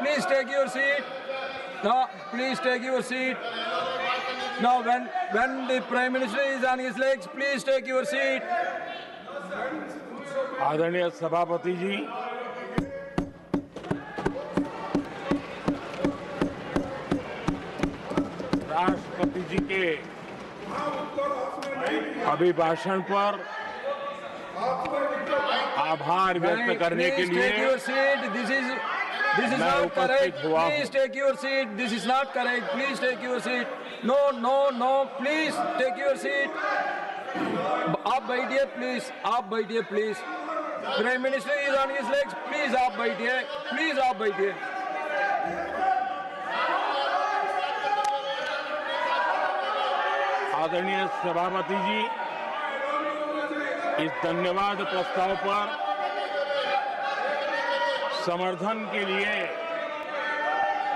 Please take your seat. No, please take your seat. Now, when the Prime Minister is on his legs, please take your seat. आदरणीय सभापति जी, राष्ट्रपति जी के अभिभाषण पर आभार व्यक्त करने के लिए Take your seat. This is not correct. Please take your seat. This is not correct. Please take your seat. No. Please take your seat. आप बैठिए प्लीज. आप बैठिए please. Prime minister is on his legs. Please आप बैठिए. Please आप बैठिए. आदरणीय सभापति जी, इस धन्यवाद प्रस्ताव पर समर्थन के लिए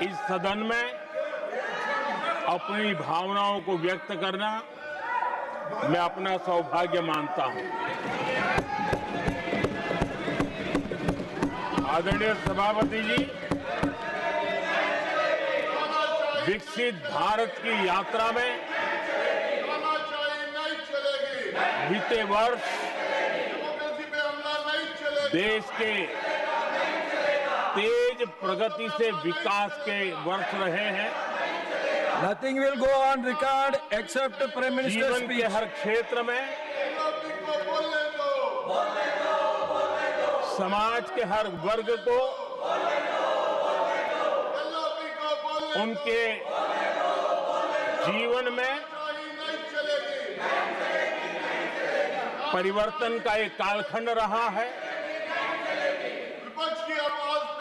इस सदन में अपनी भावनाओं को व्यक्त करना मैं अपना सौभाग्य मानता हूं। आदरणीय सभापति जी, विकसित भारत की यात्रा में बीते वर्ष देश के तेज प्रगति से विकास के वर्ष रहे हैं। Nothing will go on record except Prime Minister's जीवन speech. के हर क्षेत्र में, समाज के हर वर्ग को उनके जीवन में परिवर्तन का एक कालखंड रहा है।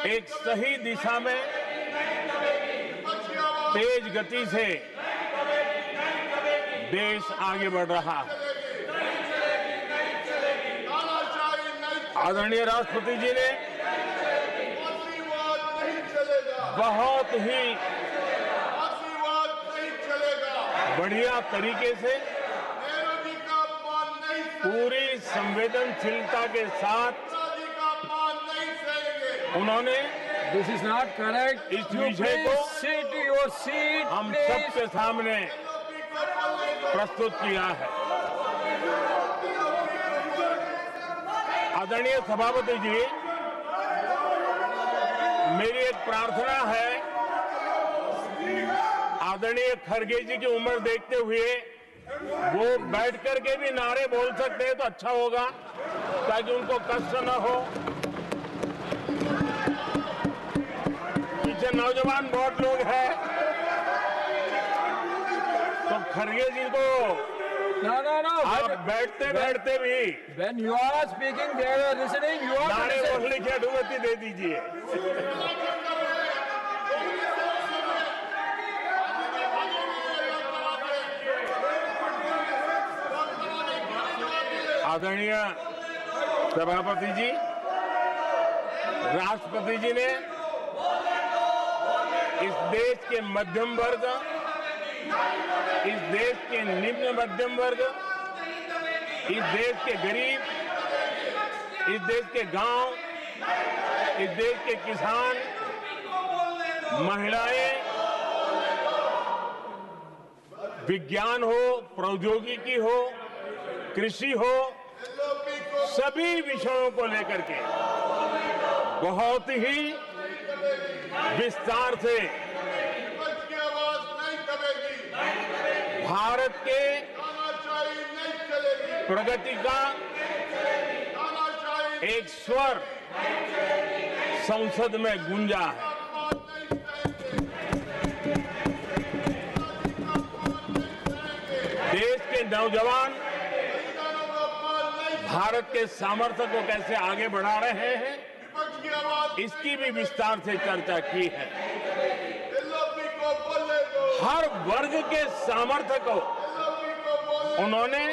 एक सही दिशा में तेज गति से देश आगे बढ़ रहा है। आदरणीय राष्ट्रपति जी ने बहुत ही बढ़िया तरीके से पूरी संवेदनशीलता के साथ उन्होंने This is not correct. इस You विषय को please sit your seat. हम please. सबके सामने प्रस्तुत किया है। आदरणीय सभापति जी, मेरी एक प्रार्थना है, आदरणीय खड़गे जी की उम्र देखते हुए वो बैठ करके भी नारे बोल सकते हैं तो अच्छा होगा, ताकि उनको कष्ट न हो। पीछे नौजवान बहुत लोग हैं, तो खड़गे जी को No. आप बैठते बैठते भी When you are speaking, they are listening. You are नारे listening. बोलने की अनुमति दे दीजिए। आदरणीय सभापति जी, राष्ट्रपति जी ने इस देश के मध्यम वर्ग, इस देश के निम्न मध्यम वर्ग, इस देश के गरीब, इस देश के गांव, इस देश के किसान, महिलाएं, विज्ञान हो, प्रौद्योगिकी हो, कृषि हो, सभी विषयों को लेकर के बहुत ही विस्तार से भारत के प्रगति का एक स्वर संसद में गूंजा है। देश के नौजवान भारत के सामर्थ्य को कैसे आगे बढ़ा रहे हैं, इसकी भी विस्तार से चर्चा की है। हर वर्ग के सामर्थ्य को उन्होंने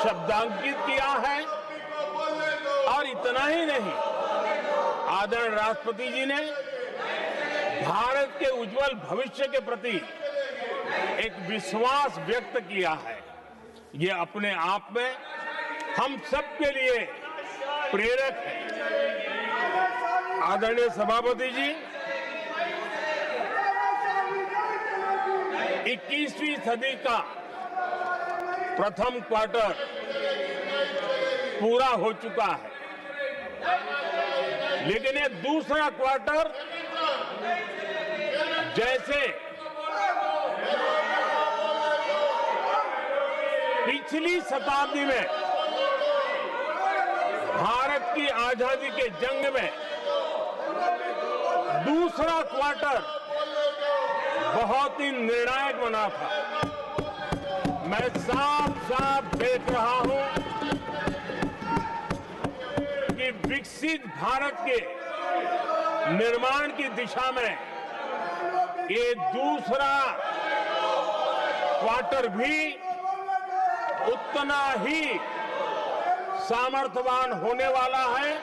शब्दांकित किया है। और इतना ही नहीं, आदरणीय राष्ट्रपति जी ने भारत के उज्जवल भविष्य के प्रति एक विश्वास व्यक्त किया है। ये अपने आप में हम सबके लिए प्रेरक है। आदरणीय सभापति जी, 21वीं सदी का प्रथम क्वार्टर पूरा हो चुका है, लेकिन ये दूसरा क्वार्टर जैसे पिछली शताब्दी में भारत की आजादी के जंग में दूसरा क्वार्टर बहुत ही निर्णायक बना था। मैं साफ साफ देख रहा हूं कि विकसित भारत के निर्माण की दिशा में ये दूसरा क्वार्टर भी उतना ही सामर्थ्यवान होने वाला है,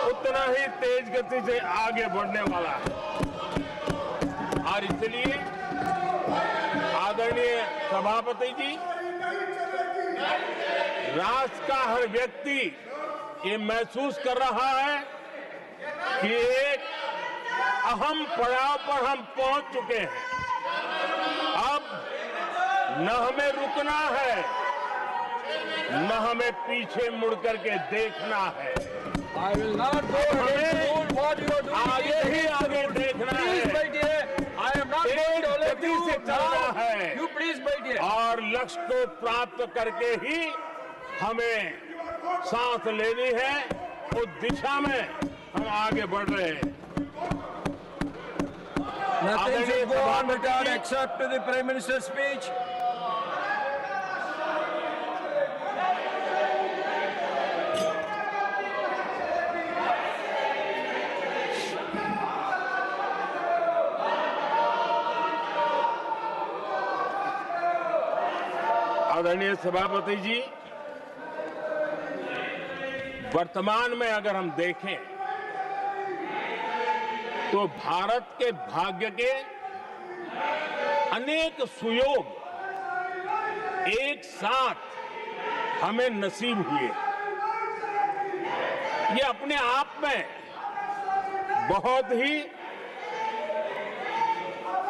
उतना ही तेज गति से आगे बढ़ने वाला है। और इसलिए आदरणीय सभापति जी, राष्ट्र का हर व्यक्ति ये महसूस कर रहा है कि एक अहम पड़ाव पर हम पहुंच चुके हैं। अब न हमें रुकना है, न हमें पीछे मुड़ करके देखना है। I will not go ahead to do what you are doing. आगे ही आगे देखना Please है, बैठिए. I am not going to let गति you से चलना now. है। You please बैठिए. और लक्ष्य को प्राप्त करके ही हमें सांस लेनी है, उस दिशा में हम आगे बढ़ रहे हैं। Nothing should go on सभापति without ji, except to the Prime Minister's speech. आदरणीय सभापति जी, वर्तमान में अगर हम देखें तो भारत के भाग्य के अनेक सुयोग एक साथ हमें नसीब हुए। ये अपने आप में बहुत ही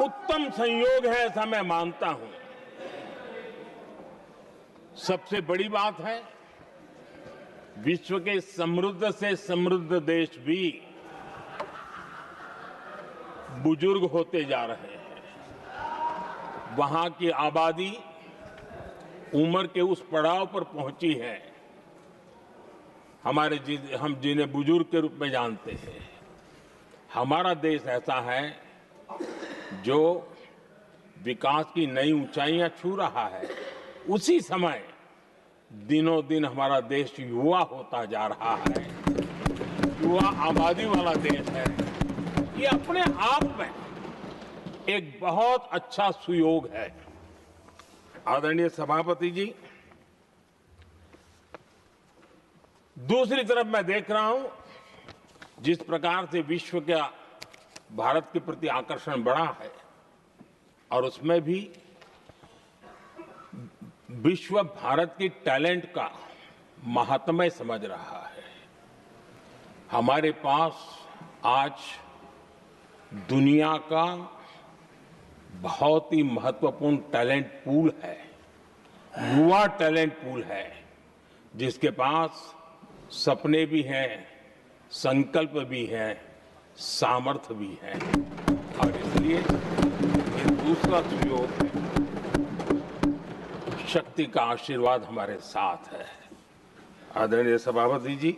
उत्तम संयोग है, ऐसा मैं मानता हूं। सबसे बड़ी बात है, विश्व के समृद्ध से समृद्ध देश भी बुजुर्ग होते जा रहे हैं। वहां की आबादी उम्र के उस पड़ाव पर पहुंची है हम जिन्हें बुजुर्ग के रूप में जानते हैं। हमारा देश ऐसा है जो विकास की नई ऊंचाइयां छू रहा है। उसी समय दिनों दिन हमारा देश युवा होता जा रहा है, युवा आबादी वाला देश है। ये अपने आप में एक बहुत अच्छा सुयोग है। आदरणीय सभापति जी, दूसरी तरफ मैं देख रहा हूं जिस प्रकार से विश्व का भारत के प्रति आकर्षण बढ़ा है, और उसमें भी विश्व भारत की टैलेंट का महात्म्य समझ रहा है। हमारे पास आज दुनिया का बहुत ही महत्वपूर्ण टैलेंट पूल है, युवा टैलेंट पूल है, जिसके पास सपने भी हैं, संकल्प भी हैं, सामर्थ्य भी है। और इसलिए ये दूसरा सुयोग है। शक्ति का आशीर्वाद हमारे साथ है। आदरणीय सभापति जी,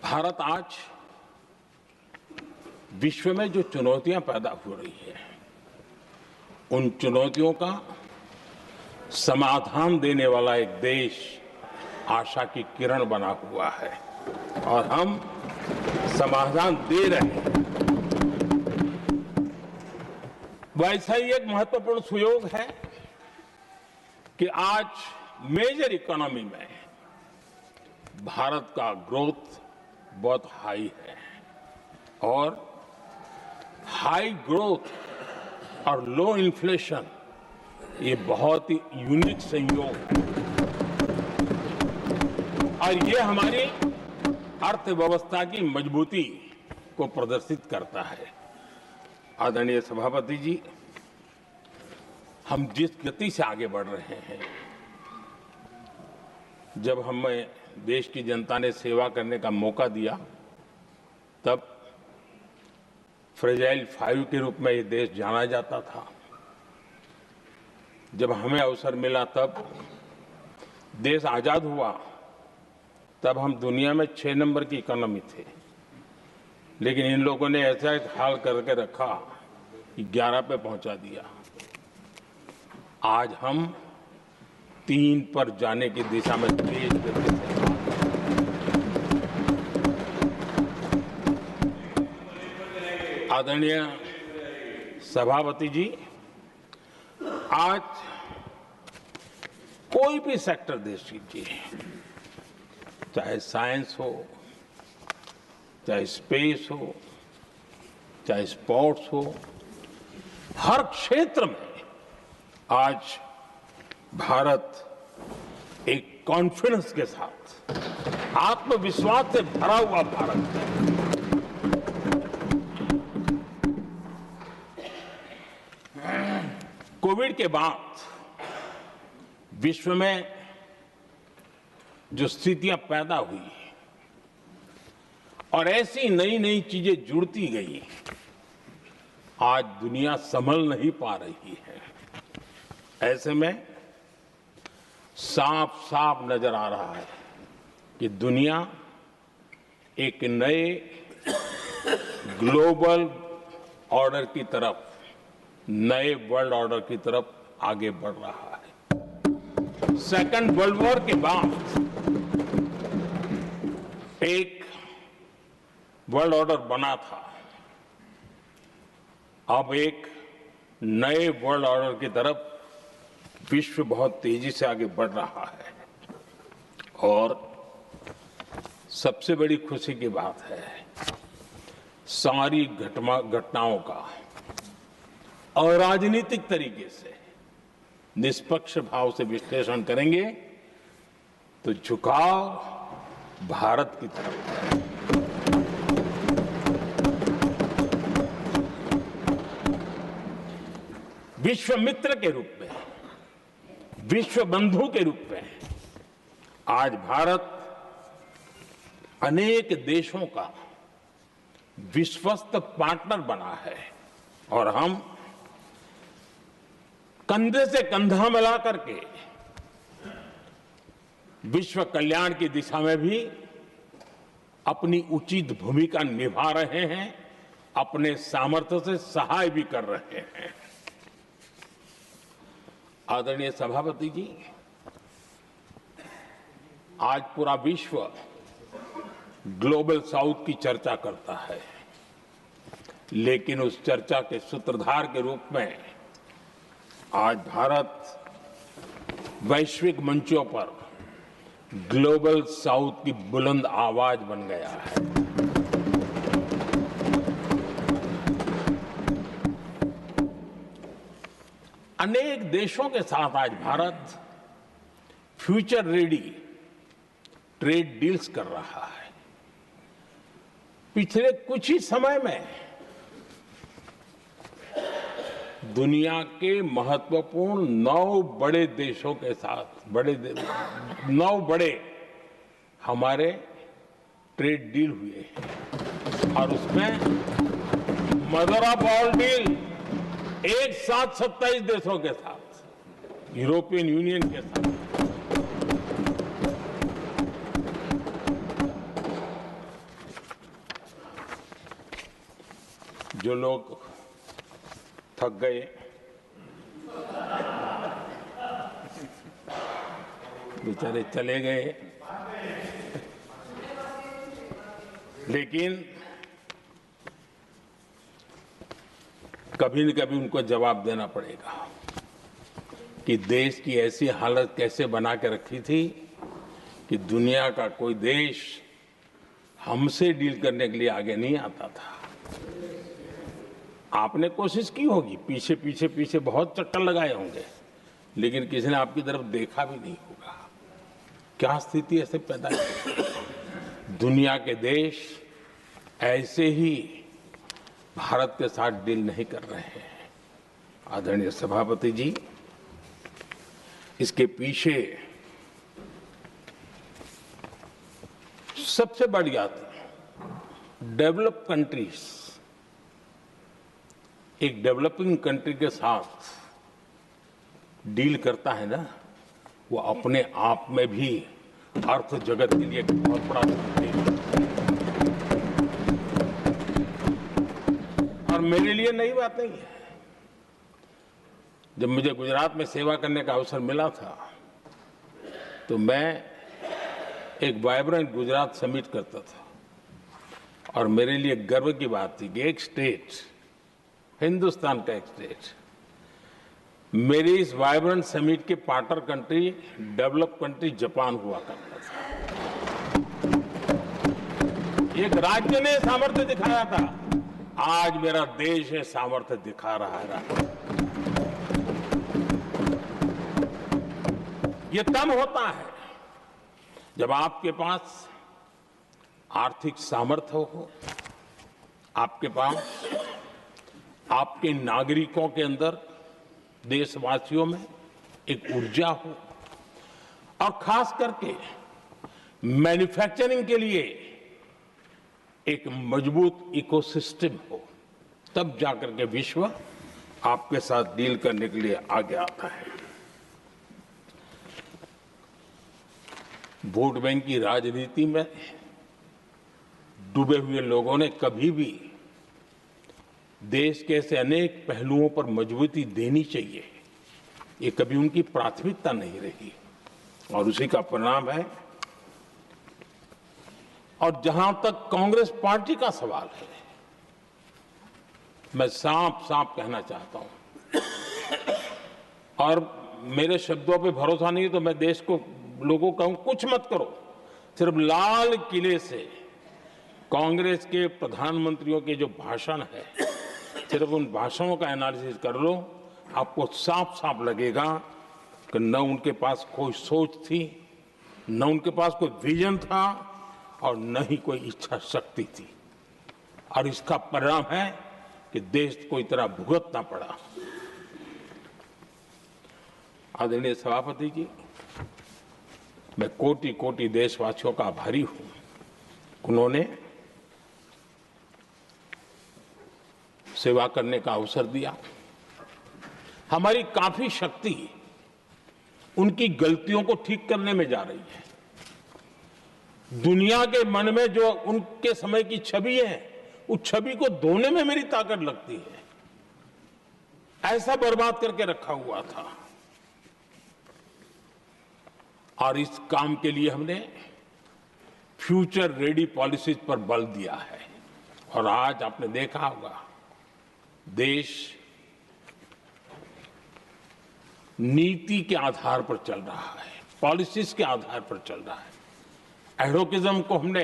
भारत आज विश्व में जो चुनौतियां पैदा हो रही है, उन चुनौतियों का समाधान देने वाला एक देश आशा की किरण बना हुआ है, और हम समाधान दे रहे हैं। वैसा ही एक महत्वपूर्ण सुयोग है कि आज मेजर इकोनॉमी में भारत का ग्रोथ बहुत हाई है, और हाई ग्रोथ और लो इन्फ्लेशन ये बहुत ही यूनिक संयोग है। और ये हमारी अर्थव्यवस्था की मजबूती को प्रदर्शित करता है। आदरणीय सभापति जी, हम जिस गति से आगे बढ़ रहे हैं, जब हमें देश की जनता ने सेवा करने का मौका दिया, तब फ्रेजाइल 5 के रूप में ये देश जाना जाता था। जब हमें अवसर मिला, तब देश आजाद हुआ, तब हम दुनिया में 6 नंबर की इकोनॉमी थे। लेकिन इन लोगों ने ऐसा हाल करके रखा कि 11 पे पहुंचा दिया। आज हम 3 पर जाने की दिशा में तेज गति से आदरणीय सभापति जी, आज कोई भी सेक्टर देश कीजिए, चाहे साइंस हो, चाहे स्पेस हो, चाहे स्पोर्ट्स हो, हर क्षेत्र में आज भारत एक कॉन्फिडेंस के साथ, आत्मविश्वास से भरा हुआ भारत है। कोविड के बाद विश्व में जो स्थितियां पैदा हुई और ऐसी नई नई चीजें जुड़ती गई, आज दुनिया संभल नहीं पा रही है। ऐसे में साफ साफ नजर आ रहा है कि दुनिया एक नए ग्लोबल ऑर्डर की तरफ, नए वर्ल्ड ऑर्डर की तरफ आगे बढ़ रहा है। सेकेंड वर्ल्ड वॉर के बाद एक वर्ल्ड ऑर्डर बना था, अब एक नए वर्ल्ड ऑर्डर की तरफ विश्व बहुत तेजी से आगे बढ़ रहा है। और सबसे बड़ी खुशी की बात है, सारी घटनाओं का अराजनीतिक तरीके से, निष्पक्ष भाव से विश्लेषण करेंगे तो झुकाव भारत की तरफ है। विश्व मित्र के रूप में, विश्व बंधु के रूप में आज भारत अनेक देशों का विश्वस्त पार्टनर बना है और हम कंधे से कंधा मिला करके विश्व कल्याण की दिशा में भी अपनी उचित भूमिका निभा रहे हैं, अपने सामर्थ्य से सहाय भी कर रहे हैं। आदरणीय सभापति जी, आज पूरा विश्व ग्लोबल साउथ की चर्चा करता है, लेकिन उस चर्चा के सूत्रधार के रूप में आज भारत वैश्विक मंचों पर ग्लोबल साउथ की बुलंद आवाज बन गया है। अनेक देशों के साथ आज Bharat future ready trade deals कर रहा है। पिछले कुछ ही समय में दुनिया के महत्वपूर्ण 9 बड़े देशों के साथ 9 बड़े हमारे ट्रेड डील हुए हैं और उसमें मदर ऑफ ऑल डील एक साथ 27 देशों के साथ, यूरोपियन यूनियन के साथ। जो लोग थक गए, बेचारे चले गए, लेकिन कभी न कभी उनको जवाब देना पड़ेगा कि देश की ऐसी हालत कैसे बना के रखी थी कि दुनिया का कोई देश हमसे डील करने के लिए आगे नहीं आता था। आपने कोशिश की होगी, पीछे पीछे पीछे बहुत चक्कर लगाए होंगे, लेकिन किसी ने आपकी तरफ देखा भी नहीं होगा। क्या स्थिति ऐसे पैदा की? दुनिया के देश ऐसे ही भारत के साथ डील नहीं कर रहे हैं। आदरणीय सभापति जी, इसके पीछे सबसे बड़ी बात, डेवलप कंट्रीज एक डेवलपिंग कंट्री के साथ डील करता है ना, वो अपने आप में भी अर्थ जगत के लिए एक बहुत बड़ा संदेश है। और मेरे लिए नई बात नहीं है। जब मुझे गुजरात में सेवा करने का अवसर मिला था तो मैं एक वाइब्रेंट गुजरात समिट करता था और मेरे लिए गर्व की बात थी कि एक स्टेट, हिंदुस्तान का एक स्टेट, मेरी इस वाइब्रेंट समिट के partner country, develop country Japan हुआ करता था। एक राज्य ने सामर्थ्य दिखाया था, आज मेरा देश है सामर्थ्य दिखा रहा है। ये तब होता है जब आपके पास आर्थिक सामर्थ्य हो, आपके पास आपके नागरिकों के अंदर, देशवासियों में एक ऊर्जा हो और खास करके मैन्युफैक्चरिंग के लिए एक मजबूत इकोसिस्टम हो, तब जाकर के विश्व आपके साथ डील करने के लिए आगे आता है। वोट बैंक की राजनीति में डूबे हुए लोगों ने कभी भी देश के ऐसे अनेक पहलुओं पर मजबूती देनी चाहिए, ये कभी उनकी प्राथमिकता नहीं रही और उसी का परिणाम है। और जहां तक कांग्रेस पार्टी का सवाल है, मैं साफ साफ कहना चाहता हूं और मेरे शब्दों पे भरोसा नहीं है तो मैं देश को, लोगों को कहूं कुछ मत करो, सिर्फ लाल किले से कांग्रेस के प्रधानमंत्रियों के जो भाषण है, सिर्फ उन भाषणों का एनालिसिस कर लो, आपको साफ साफ लगेगा कि न उनके पास कोई सोच थी, न उनके पास कोई विजन था और न ही कोई इच्छा शक्ति थी। और इसका परिणाम है कि देश को इतना भुगतना पड़ा। आदरणीय सभापति जी, मैं कोटि कोटि देशवासियों का आभारी हूं। उन्होंने सेवा करने का अवसर दिया। हमारी काफी शक्ति उनकी गलतियों को ठीक करने में जा रही है। दुनिया के मन में जो उनके समय की छवि है, उस छवि को धोने में मेरी ताकत लगती है। ऐसा बर्बाद करके रखा हुआ था और इस काम के लिए हमने फ्यूचर रेडी पॉलिसीज पर बल दिया है। और आज आपने देखा होगा, देश नीति के आधार पर चल रहा है, पॉलिसीज के आधार पर चल रहा है। एडोकिज्म को हमने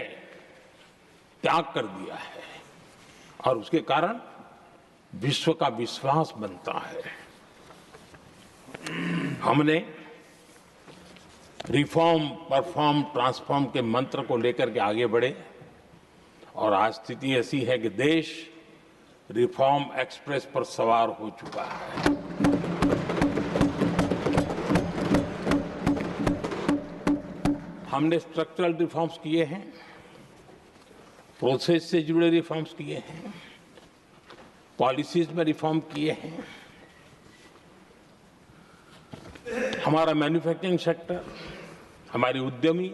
त्याग कर दिया है और उसके कारण विश्व का विश्वास बनता है। हमने रिफॉर्म, परफॉर्म, ट्रांसफॉर्म के मंत्र को लेकर के आगे बढ़े और आज स्थिति ऐसी है कि देश रिफॉर्म एक्सप्रेस पर सवार हो चुका है। हमने स्ट्रक्चरल रिफॉर्म्स किए हैं, प्रोसेस से जुड़े रिफॉर्म्स किए हैं, पॉलिसीज में रिफॉर्म किए हैं। हमारा मैन्युफैक्चरिंग सेक्टर, हमारे उद्यमी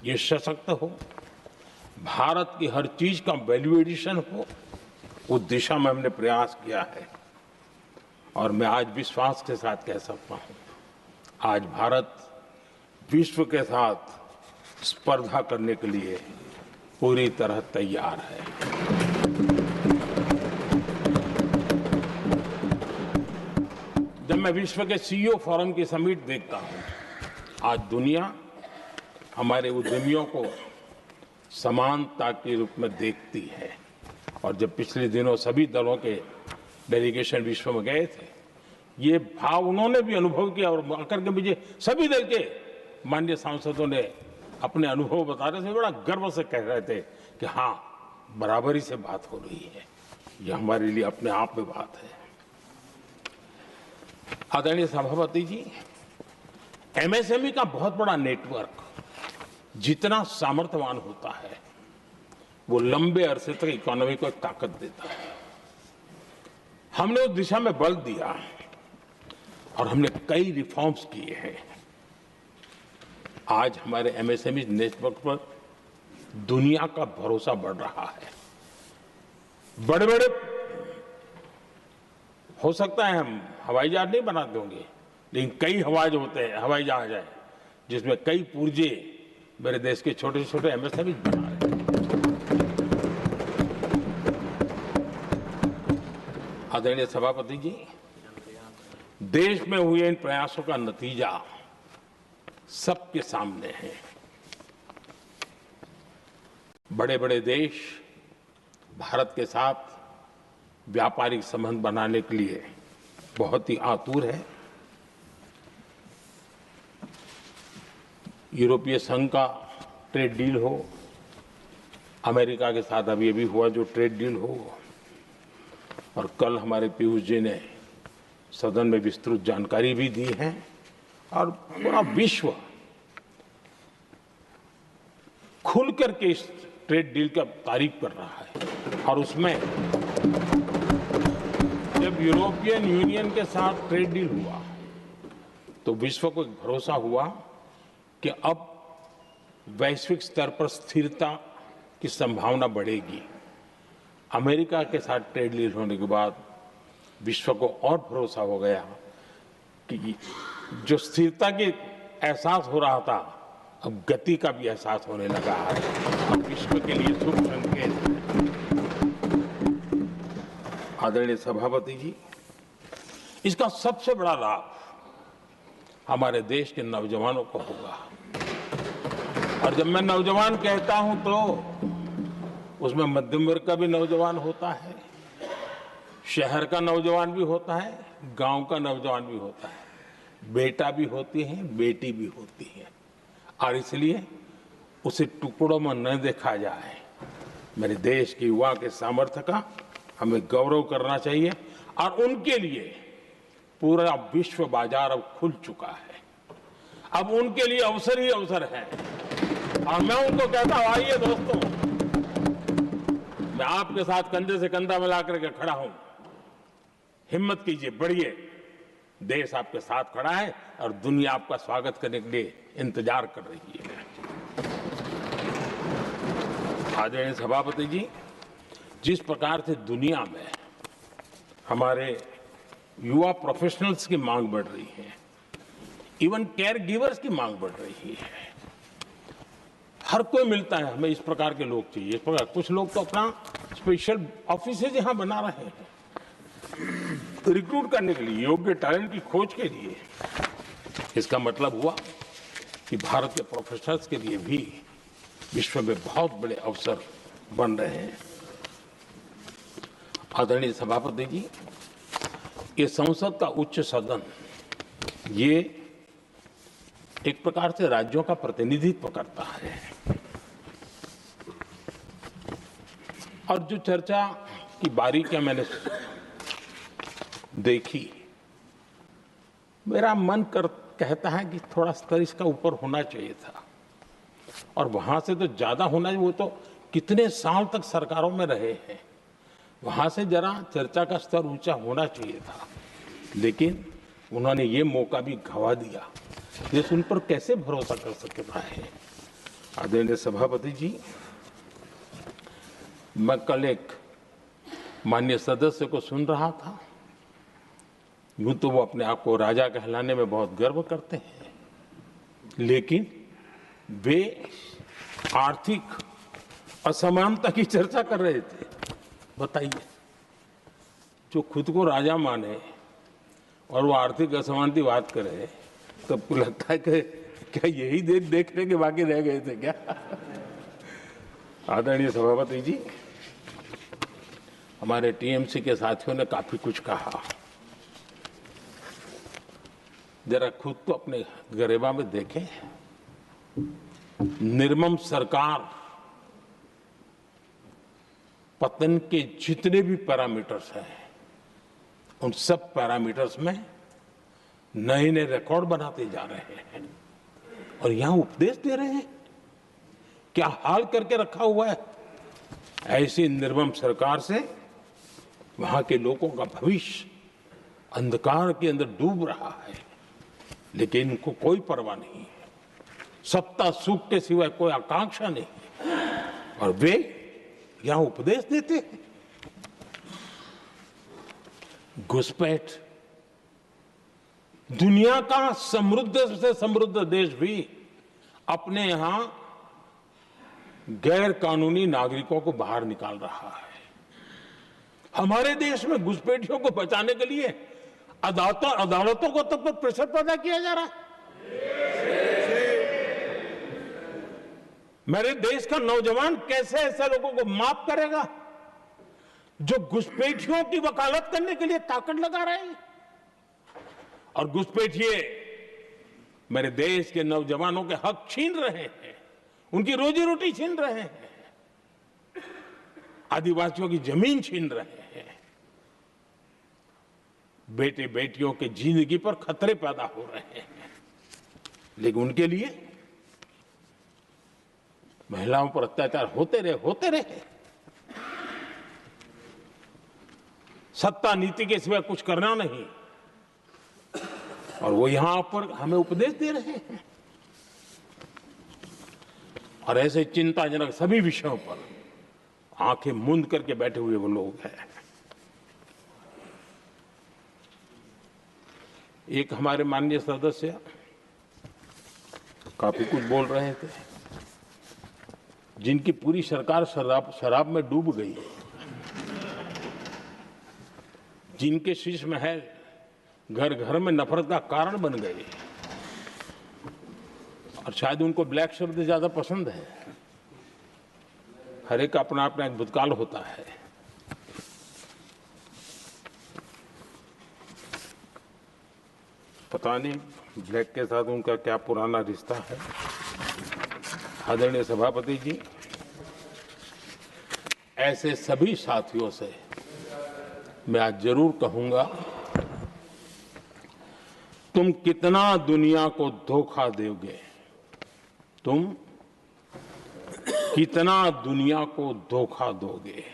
ये सशक्त हो, भारत की हर चीज का वैल्यू एडिशन हो, उस दिशा में हमने प्रयास किया है। और मैं आज विश्वास के साथ कह सकता हूं, आज भारत विश्व के साथ स्पर्धा करने के लिए पूरी तरह तैयार है। जब मैं विश्व के सीईओ फोरम की समिट देखता हूं, आज दुनिया हमारे उद्यमियों को समानता के रूप में देखती है। और जब पिछले दिनों सभी दलों के डेलीगेशन विश्व में गए थे, ये भाव उन्होंने भी अनुभव किया और आकर के मुझे सभी दल के माननीय सांसदों ने अपने अनुभव बता रहे थे, बड़ा गर्व से कह रहे थे कि हाँ, बराबरी से बात हो रही है। ये हमारे लिए अपने आप में बात है। आदरणीय सभापति जी, एमएसएमई का बहुत बड़ा नेटवर्क जितना सामर्थ्यवान होता है, वो लंबे अरसे तक इकोनॉमी को एक ताकत देता है। हमने उस दिशा में बल दिया और हमने कई रिफॉर्म्स किए हैं। आज हमारे एमएसएमई नेटवर्क पर दुनिया का भरोसा बढ़ रहा है। बड़े बड़े हो सकता है हम हवाई जहाज नहीं बना देंगे, लेकिन कई हवाई जहाज हैं जिसमें कई पुर्जे मेरे देश के छोटे छोटे एमएसएमई बना रहे हैं। आदरणीय सभापति जी, देश में हुए इन प्रयासों का नतीजा सबके सामने है। बड़े बड़े देश भारत के साथ व्यापारिक संबंध बनाने के लिए बहुत ही आतुर है। यूरोपीय संघ का ट्रेड डील हो, अमेरिका के साथ अभी अभी हुआ जो ट्रेड डील हो, और कल हमारे पीयूष जी ने सदन में विस्तृत जानकारी भी दी है, और पूरा विश्व खुल करके इस ट्रेड डील का तारीफ कर रहा है। और उसमें जब यूरोपियन यूनियन के साथ ट्रेड डील हुआ तो विश्व को एक भरोसा हुआ कि अब वैश्विक स्तर पर स्थिरता की संभावना बढ़ेगी। अमेरिका के साथ ट्रेड डील होने के बाद विश्व को और भरोसा हो गया कि जो स्थिरता की एहसास हो रहा था, अब गति का भी एहसास होने लगा है। अब विश्व के लिए शुभ संकेत है। आदरणीय सभापति जी, इसका सबसे बड़ा लाभ हमारे देश के नौजवानों को होगा। और जब मैं नौजवान कहता हूं तो उसमें मध्यम वर्ग का भी नौजवान होता है, शहर का नौजवान भी होता है, गांव का नौजवान भी होता है, बेटा भी होती है, बेटी भी होती है। और इसलिए उसे टुकड़ों में न देखा जाए। मेरे देश के युवा के सामर्थ्य का हमें गौरव करना चाहिए, और उनके लिए पूरा विश्व बाजार अब खुल चुका है। अब उनके लिए अवसर ही अवसर है। और मैं उनको कहता हूं, आइए दोस्तों, मैं आपके साथ कंधे से कंधा मिला करके खड़ा हूं। हिम्मत कीजिए, बढ़िए। देश आपके साथ खड़ा है और दुनिया आपका स्वागत करने के लिए इंतजार कर रही है। आदरणीय सभापति जी, जिस प्रकार से दुनिया में हमारे युवा प्रोफेशनल्स की मांग बढ़ रही है, इवन केयर गिवर्स की मांग बढ़ रही है, हर कोई मिलता है हमें इस प्रकार के लोग चाहिए। इस प्रकार कुछ लोग तो अपना स्पेशल ऑफिस यहां बना रहे हैं रिक्रूट करने के लिए, योग्य टैलेंट की खोज के लिए। इसका मतलब हुआ कि भारत के प्रोफेशनल्स के लिए भी विश्व में बहुत बड़े अवसर बन रहे हैं। आदरणीय सभापति जी, ये संसद का उच्च सदन, ये एक प्रकार से राज्यों का प्रतिनिधित्व करता है। और जो चर्चा की बारीकियां मैंने देखी, मेरा मन कहता है कि थोड़ा स्तर इसका ऊपर होना चाहिए था, और वहां से तो ज्यादा होना चाहिए। वो तो कितने साल तक सरकारों में रहे हैं, वहां से जरा चर्चा का स्तर ऊंचा होना चाहिए था, लेकिन उन्होंने ये मौका भी गंवा दिया। देश उन पर कैसे भरोसा कर सकता है। आदरणीय सभापति जी, मैं कल एक माननीय सदस्य को सुन रहा था। यूं तो वो अपने आप को राजा कहलाने में बहुत गर्व करते हैं, लेकिन वे आर्थिक असमानता की चर्चा कर रहे थे। बताइए, जो खुद को राजा माने और वो आर्थिक असमानता की बात करे, तो आपको लगता है कि क्या यही देखने के बाकी रह गए थे क्या? आदरणीय सभापति जी, हमारे टीएमसी के साथियों ने काफी कुछ कहा। जरा खुद तो अपने गरेबा में देखें। निर्मम सरकार पतन के जितने भी पैरामीटर्स हैं, उन सब पैरामीटर्स में नए नए रिकॉर्ड बनाते जा रहे हैं और यहां उपदेश दे रहे हैं। क्या हाल करके रखा हुआ है। ऐसी निर्मम सरकार से वहां के लोगों का भविष्य अंधकार के अंदर डूब रहा है, लेकिन इनको कोई परवाह नहीं है। सत्ता सुख के सिवाय कोई आकांक्षा नहीं है और वे यहां उपदेश देते हैं। घुसपैठ, दुनिया का समृद्ध से समृद्ध देश भी अपने यहां गैर कानूनी नागरिकों को बाहर निकाल रहा है। हमारे देश में घुसपैठियों को बचाने के लिए अदालतों को तब तक प्रेशर पैदा किया जा रहा है। मेरे देश का नौजवान कैसे ऐसे लोगों को माफ करेगा जो घुसपैठियों की वकालत करने के लिए ताकत लगा रहे हैं। और घुसपैठिए मेरे देश के नौजवानों के हक छीन रहे हैं, उनकी रोजी रोटी छीन रहे हैं, आदिवासियों की जमीन छीन रहे हैं। बेटे बेटियों के जिंदगी पर खतरे पैदा हो रहे हैं, लेकिन उनके लिए महिलाओं पर अत्याचार होते रहे। सत्ता नीति के सिवाय कुछ करना नहीं, और वो यहां पर हमें उपदेश दे रहे हैं। और ऐसे चिंताजनक सभी विषयों पर आंखें मूंद करके बैठे हुए वो लोग हैं। एक हमारे माननीय सदस्य काफी कुछ बोल रहे थे, जिनकी पूरी सरकार शराब में डूब गई, जिनके शीश महल घर घर में नफरत का कारण बन गए, और शायद उनको ब्लैक शब्द ज्यादा पसंद है। हर एक का अपना अपना एक भूतकाल होता है। पता नहीं ब्लैक के साथ उनका क्या पुराना रिश्ता है। आदरणीय सभापति जी, ऐसे सभी साथियों से मैं आज जरूर कहूंगा, तुम कितना दुनिया को धोखा दोगे, तुम कितना दुनिया को धोखा दोगे।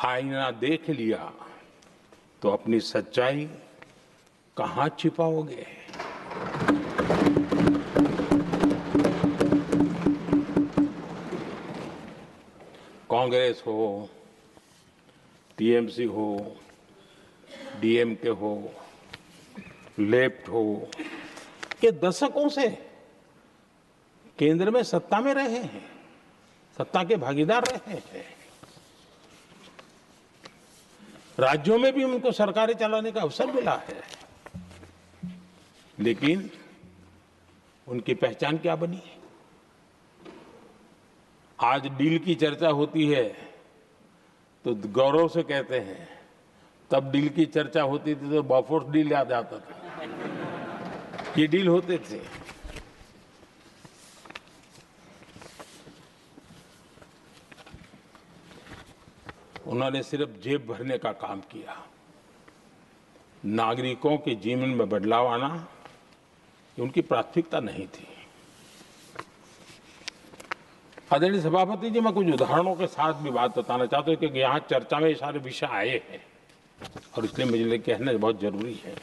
आईना देख लिया तो अपनी सच्चाई कहां छिपाओगे। कांग्रेस हो, टीएमसी हो, डीएमके हो, लेफ्ट हो, के दशकों से केंद्र में सत्ता में रहे हैं, सत्ता के भागीदार रहे हैं। राज्यों में भी उनको सरकारें चलाने का अवसर मिला है, लेकिन उनकी पहचान क्या बनी। आज डील की चर्चा होती है तो गौरव से कहते हैं, तब डील की चर्चा होती थी तो बॉफोर्स डील याद आता था। ये डील होते थे। उन्होंने सिर्फ जेब भरने का काम किया। नागरिकों के जीवन में बदलाव आना ये उनकी प्राथमिकता नहीं थी। आदरणीय सभापति जी, मैं कुछ उदाहरणों के साथ भी बात बताना चाहता हूं, क्योंकि यहाँ चर्चा में ये सारे विषय आए हैं और इसलिए मुझे कहना बहुत जरूरी है।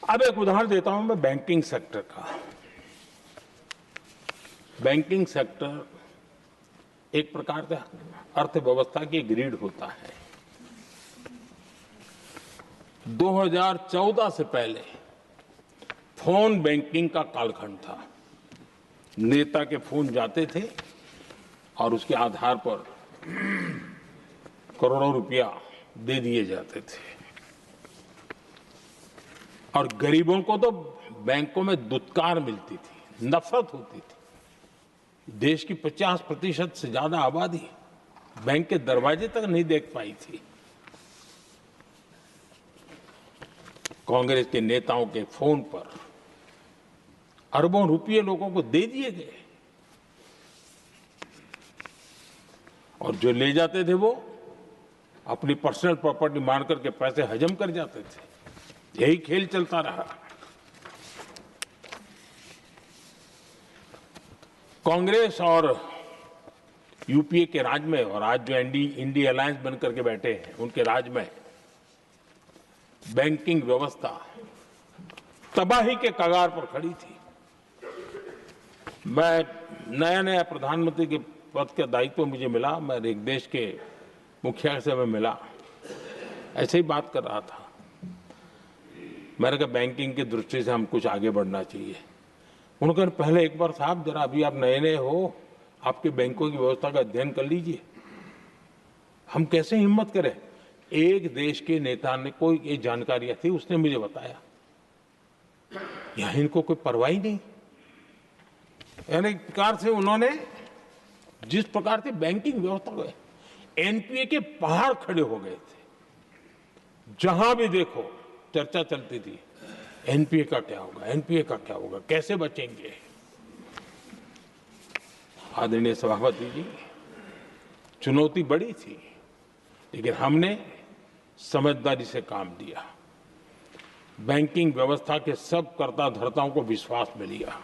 अब एक उदाहरण देता हूं मैं बैंकिंग सेक्टर का। बैंकिंग सेक्टर एक प्रकार से अर्थव्यवस्था की ग्रिड होता है। 2014 से पहले फोन बैंकिंग का कालखंड था। नेता के फोन जाते थे और उसके आधार पर करोड़ों रुपया दे दिए जाते थे, और गरीबों को तो बैंकों में दुत्कार मिलती थी, नफरत होती थी। देश की 50% से ज्यादा आबादी बैंक के दरवाजे तक नहीं देख पाई थी। कांग्रेस के नेताओं के फोन पर अरबों रुपये लोगों को दे दिए गए और जो ले जाते थे वो अपनी पर्सनल प्रॉपर्टी मान करके पैसे हजम कर जाते थे। यही खेल चलता रहा। कांग्रेस और यूपीए के राज में और आज जो इंडी अलायंस बन करके बैठे हैं उनके राज में बैंकिंग व्यवस्था तबाही के कगार पर खड़ी थी। मैं नया प्रधानमंत्री के पद का दायित्व मुझे मिला, मैं एक देश के मुखिया से मैं मिला, ऐसे ही बात कर रहा था। मैंने कहा बैंकिंग की दृष्टि से हम कुछ आगे बढ़ना चाहिए। उन्होंने कहा पहले एक बार साहब जरा अभी आप नए हो, आपके बैंकों की व्यवस्था का अध्ययन कर लीजिए। हम कैसे हिम्मत करें? एक देश के नेता ने कोई ये जानकारियां थी, उसने मुझे बताया यहां इनको कोई परवाह ही नहीं। यानी एक प्रकार से उन्होंने जिस प्रकार से बैंकिंग व्यवस्था को एनपीए के पहाड़ खड़े हो गए थे। जहां भी देखो चर्चा चलती थी एनपीए का क्या होगा, एनपीए का क्या होगा, कैसे बचेंगे। आदरणीय सभापति जी, चुनौती बड़ी थी लेकिन हमने समझदारी से काम दिया। बैंकिंग व्यवस्था के सब कर्ता धर्ताओं को विश्वास में लिया।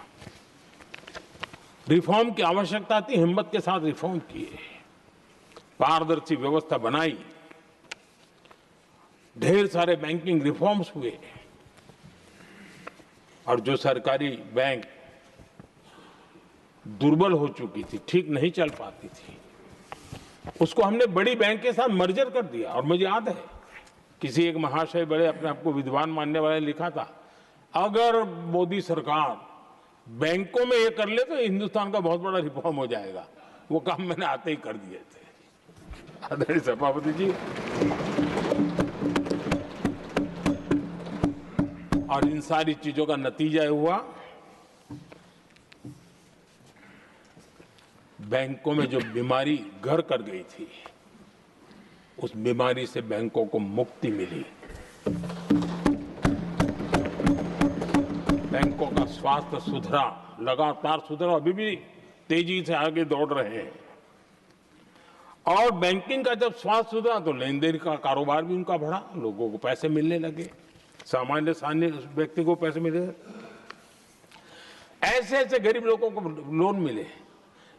रिफॉर्म की आवश्यकता थी, हिम्मत के साथ रिफॉर्म किए, पारदर्शी व्यवस्था बनाई, ढेर सारे बैंकिंग रिफॉर्म्स हुए और जो सरकारी बैंक दुर्बल हो चुकी थी, ठीक नहीं चल पाती थी, उसको हमने बड़ी बैंक के साथ मर्जर कर दिया। और मुझे याद है किसी एक महाशय बड़े अपने आप को विद्वान मानने वाले ने लिखा था, अगर मोदी सरकार बैंकों में ये कर ले तो हिंदुस्तान का बहुत बड़ा रिफॉर्म हो जाएगा। वो काम मैंने आते ही कर दिए थे। आदरणीय सभापति जी, और इन सारी चीजों का नतीजा हुआ बैंकों में जो बीमारी घर कर गई थी उस बीमारी से बैंकों को मुक्ति मिली। बैंकों का स्वास्थ्य सुधरा, लगातार सुधरा, अभी भी तेजी से आगे दौड़ रहे हैं। और बैंकिंग का जब स्वास्थ्य सुधरा तो लेन देन का कारोबार भी उनका बढ़ा, लोगों को पैसे मिलने लगे, सामान्य व्यक्ति को पैसे मिले। ऐसे ऐसे गरीब लोगों को लोन मिले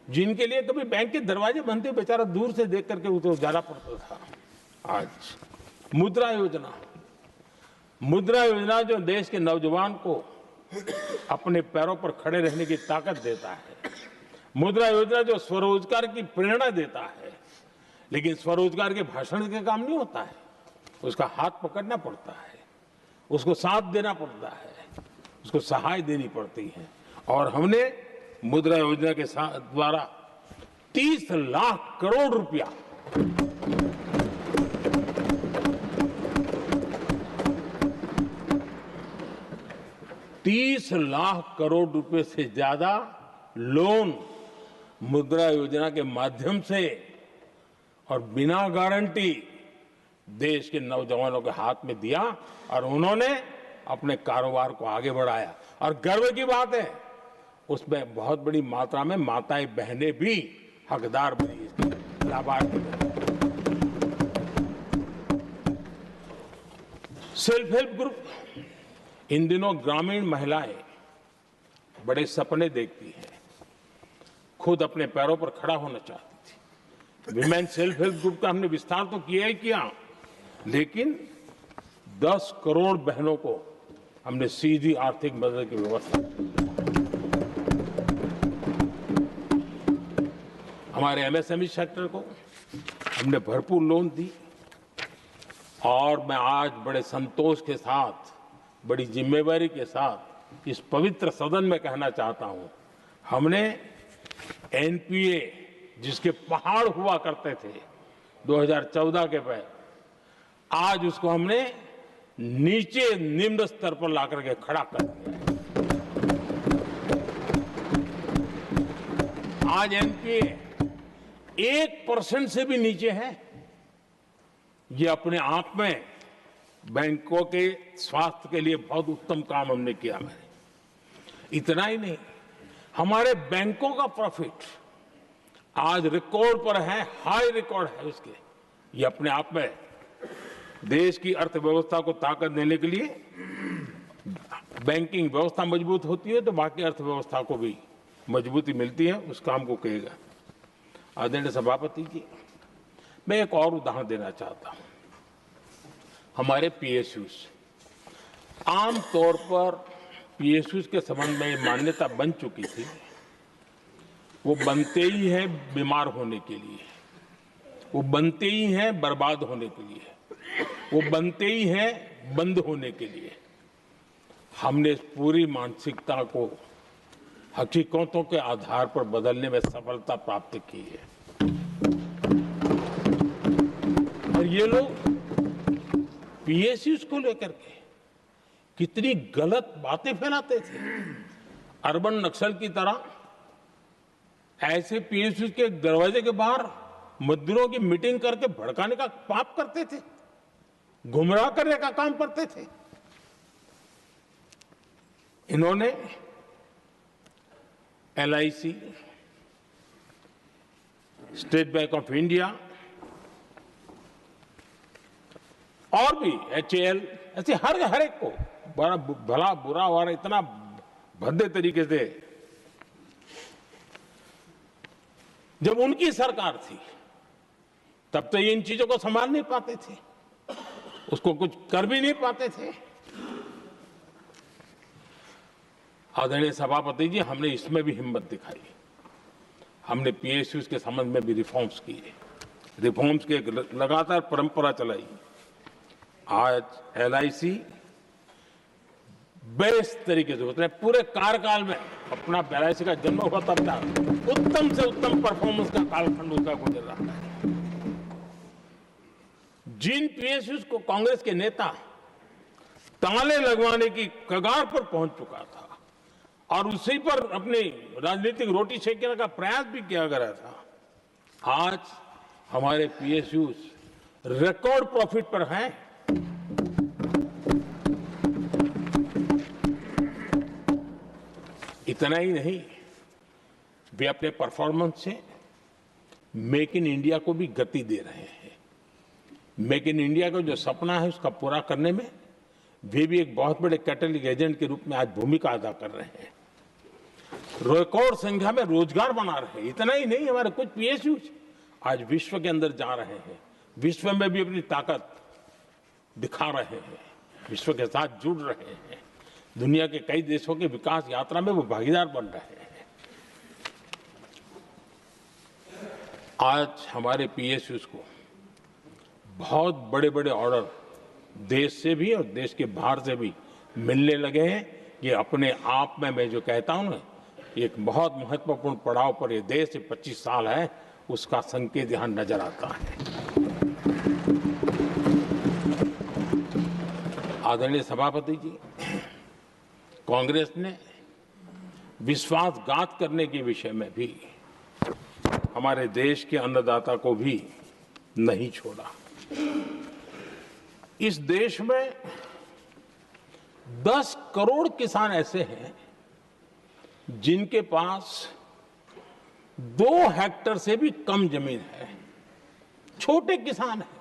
जिनके लिए कभी बैंक के दरवाजे बंद थे, बेचारा दूर से देख करके उसे जाना पड़ता था। आज मुद्रा योजना जो देश के नौजवान को अपने पैरों पर खड़े रहने की ताकत देता है, मुद्रा योजना जो स्वरोजगार की प्रेरणा देता है, लेकिन स्वरोजगार के भाषण के काम नहीं होता है, उसका हाथ पकड़ना पड़ता है, उसको साथ देना पड़ता है, उसको सहाय देनी पड़ती है। और हमने मुद्रा योजना के द्वारा 30 लाख करोड़ रुपया से ज्यादा लोन मुद्रा योजना के माध्यम से और बिना गारंटी देश के नौजवानों के हाथ में दिया और उन्होंने अपने कारोबार को आगे बढ़ाया। और गर्व की बात है उसमें बहुत बड़ी मात्रा में माताएं बहनें भी हकदार बनी, लाभार्थी बनी। सेल्फ हेल्प ग्रुप, इन दिनों ग्रामीण महिलाएं बड़े सपने देखती हैं, खुद अपने पैरों पर खड़ा होना चाहती थी। विमेन सेल्फ हेल्प ग्रुप का हमने विस्तार तो किया ही किया, लेकिन 10 करोड़ बहनों को हमने सीधी आर्थिक मदद की व्यवस्था की। हमारे एमएसएमई सेक्टर को हमने भरपूर लोन दी। और मैं आज बड़े संतोष के साथ, बड़ी जिम्मेवारी के साथ इस पवित्र सदन में कहना चाहता हूं, हमने एनपीए जिसके पहाड़ हुआ करते थे 2014 के पहले, आज उसको हमने नीचे निम्न स्तर पर लाकर के खड़ा कर दिया है। आज एनपीए 1% से भी नीचे है। ये अपने आप में बैंकों के स्वास्थ्य के लिए बहुत उत्तम काम हमने किया। इतना ही नहीं, हमारे बैंकों का प्रॉफिट आज रिकॉर्ड पर है, हाई रिकॉर्ड है उसके। ये अपने आप में देश की अर्थव्यवस्था को ताकत देने के लिए, बैंकिंग व्यवस्था मजबूत होती है तो बाकी अर्थव्यवस्था को भी मजबूती मिलती है, उस काम को कहेगा। आदरणीय सभापति जी, मैं एक और उदाहरण देना चाहता हूं। हमारे पीएसयूज, आमतौर पर पीएसयूज के संबंध में मान्यता बन चुकी थी, वो बनते ही हैं बीमार होने के लिए, वो बनते ही हैं बर्बाद होने के लिए, वो बनते ही हैं बंद होने के लिए। हमने इस पूरी मानसिकता को हकीकतों के आधार पर बदलने में सफलता प्राप्त की है। और ये लोग पीएसयूज को लेकर के कितनी गलत बातें फैलाते थे। अर्बन नक्सल की तरह ऐसे पीएसयूज के दरवाजे के बाहर मजदूरों की मीटिंग करके भड़काने का पाप करते थे, गुमराह करने का काम करते थे। इन्होंने LIC, state bank of India और भी एचएएल, ऐसे हर एक को बड़ा भला बुरा और इतना भद्दे तरीके से, जब उनकी सरकार थी तब तो ये इन चीजों को संभाल नहीं पाते थे, उसको कुछ कर भी नहीं पाते थे। आदरणीय सभापति जी, हमने इसमें भी हिम्मत दिखाई। हमने पीएसयूज के संबंध में भी रिफॉर्म्स किए, रिफॉर्म्स की एक लगातार परंपरा चलाई। आज एलआईसी बेस्ट तरीके से होता है, पूरे कार्यकाल में अपना एलआईसी का जन्म हुआ तब तक उत्तम से उत्तम परफॉर्मेंस का कालखंड उसका गुजर रहा है। जिन पीएसयूज को कांग्रेस के नेता ताले लगवाने की कगार पर पहुंच चुका था और उसी पर अपनी राजनीतिक रोटी सेकने का प्रयास भी किया गया था, आज हमारे पीएसयूज रिकॉर्ड प्रॉफिट पर हैं। इतना ही नहीं, वे अपने परफॉर्मेंस से मेक इन इंडिया को भी गति दे रहे हैं। मेक इन इंडिया का जो सपना है उसका पूरा करने में वे भी एक बहुत बड़े कैटलिस्ट एजेंट के रूप में आज भूमिका अदा कर रहे हैं। रिकॉर्ड संख्या में रोजगार बना रहे हैं। इतना ही नहीं, हमारे कुछ पीएसयूज आज विश्व के अंदर जा रहे हैं, विश्व में भी अपनी ताकत दिखा रहे हैं, विश्व के साथ जुड़ रहे हैं, दुनिया के कई देशों के विकास यात्रा में वो भागीदार बन रहे हैं। आज हमारे पीएसयूज को बहुत बड़े बड़े ऑर्डर देश से भी और देश के बाहर से भी मिलने लगे हैं। ये अपने आप में मैं जो कहता हूं ना, एक बहुत महत्वपूर्ण पड़ाव पर ये देश 25 साल है, उसका संकेत यहां नजर आता है। आदरणीय सभापति जी, कांग्रेस ने विश्वासघात करने के विषय में भी हमारे देश के अन्नदाता को भी नहीं छोड़ा। इस देश में 10 करोड़ किसान ऐसे हैं जिनके पास 2 हेक्टेयर से भी कम जमीन है, छोटे किसान हैं।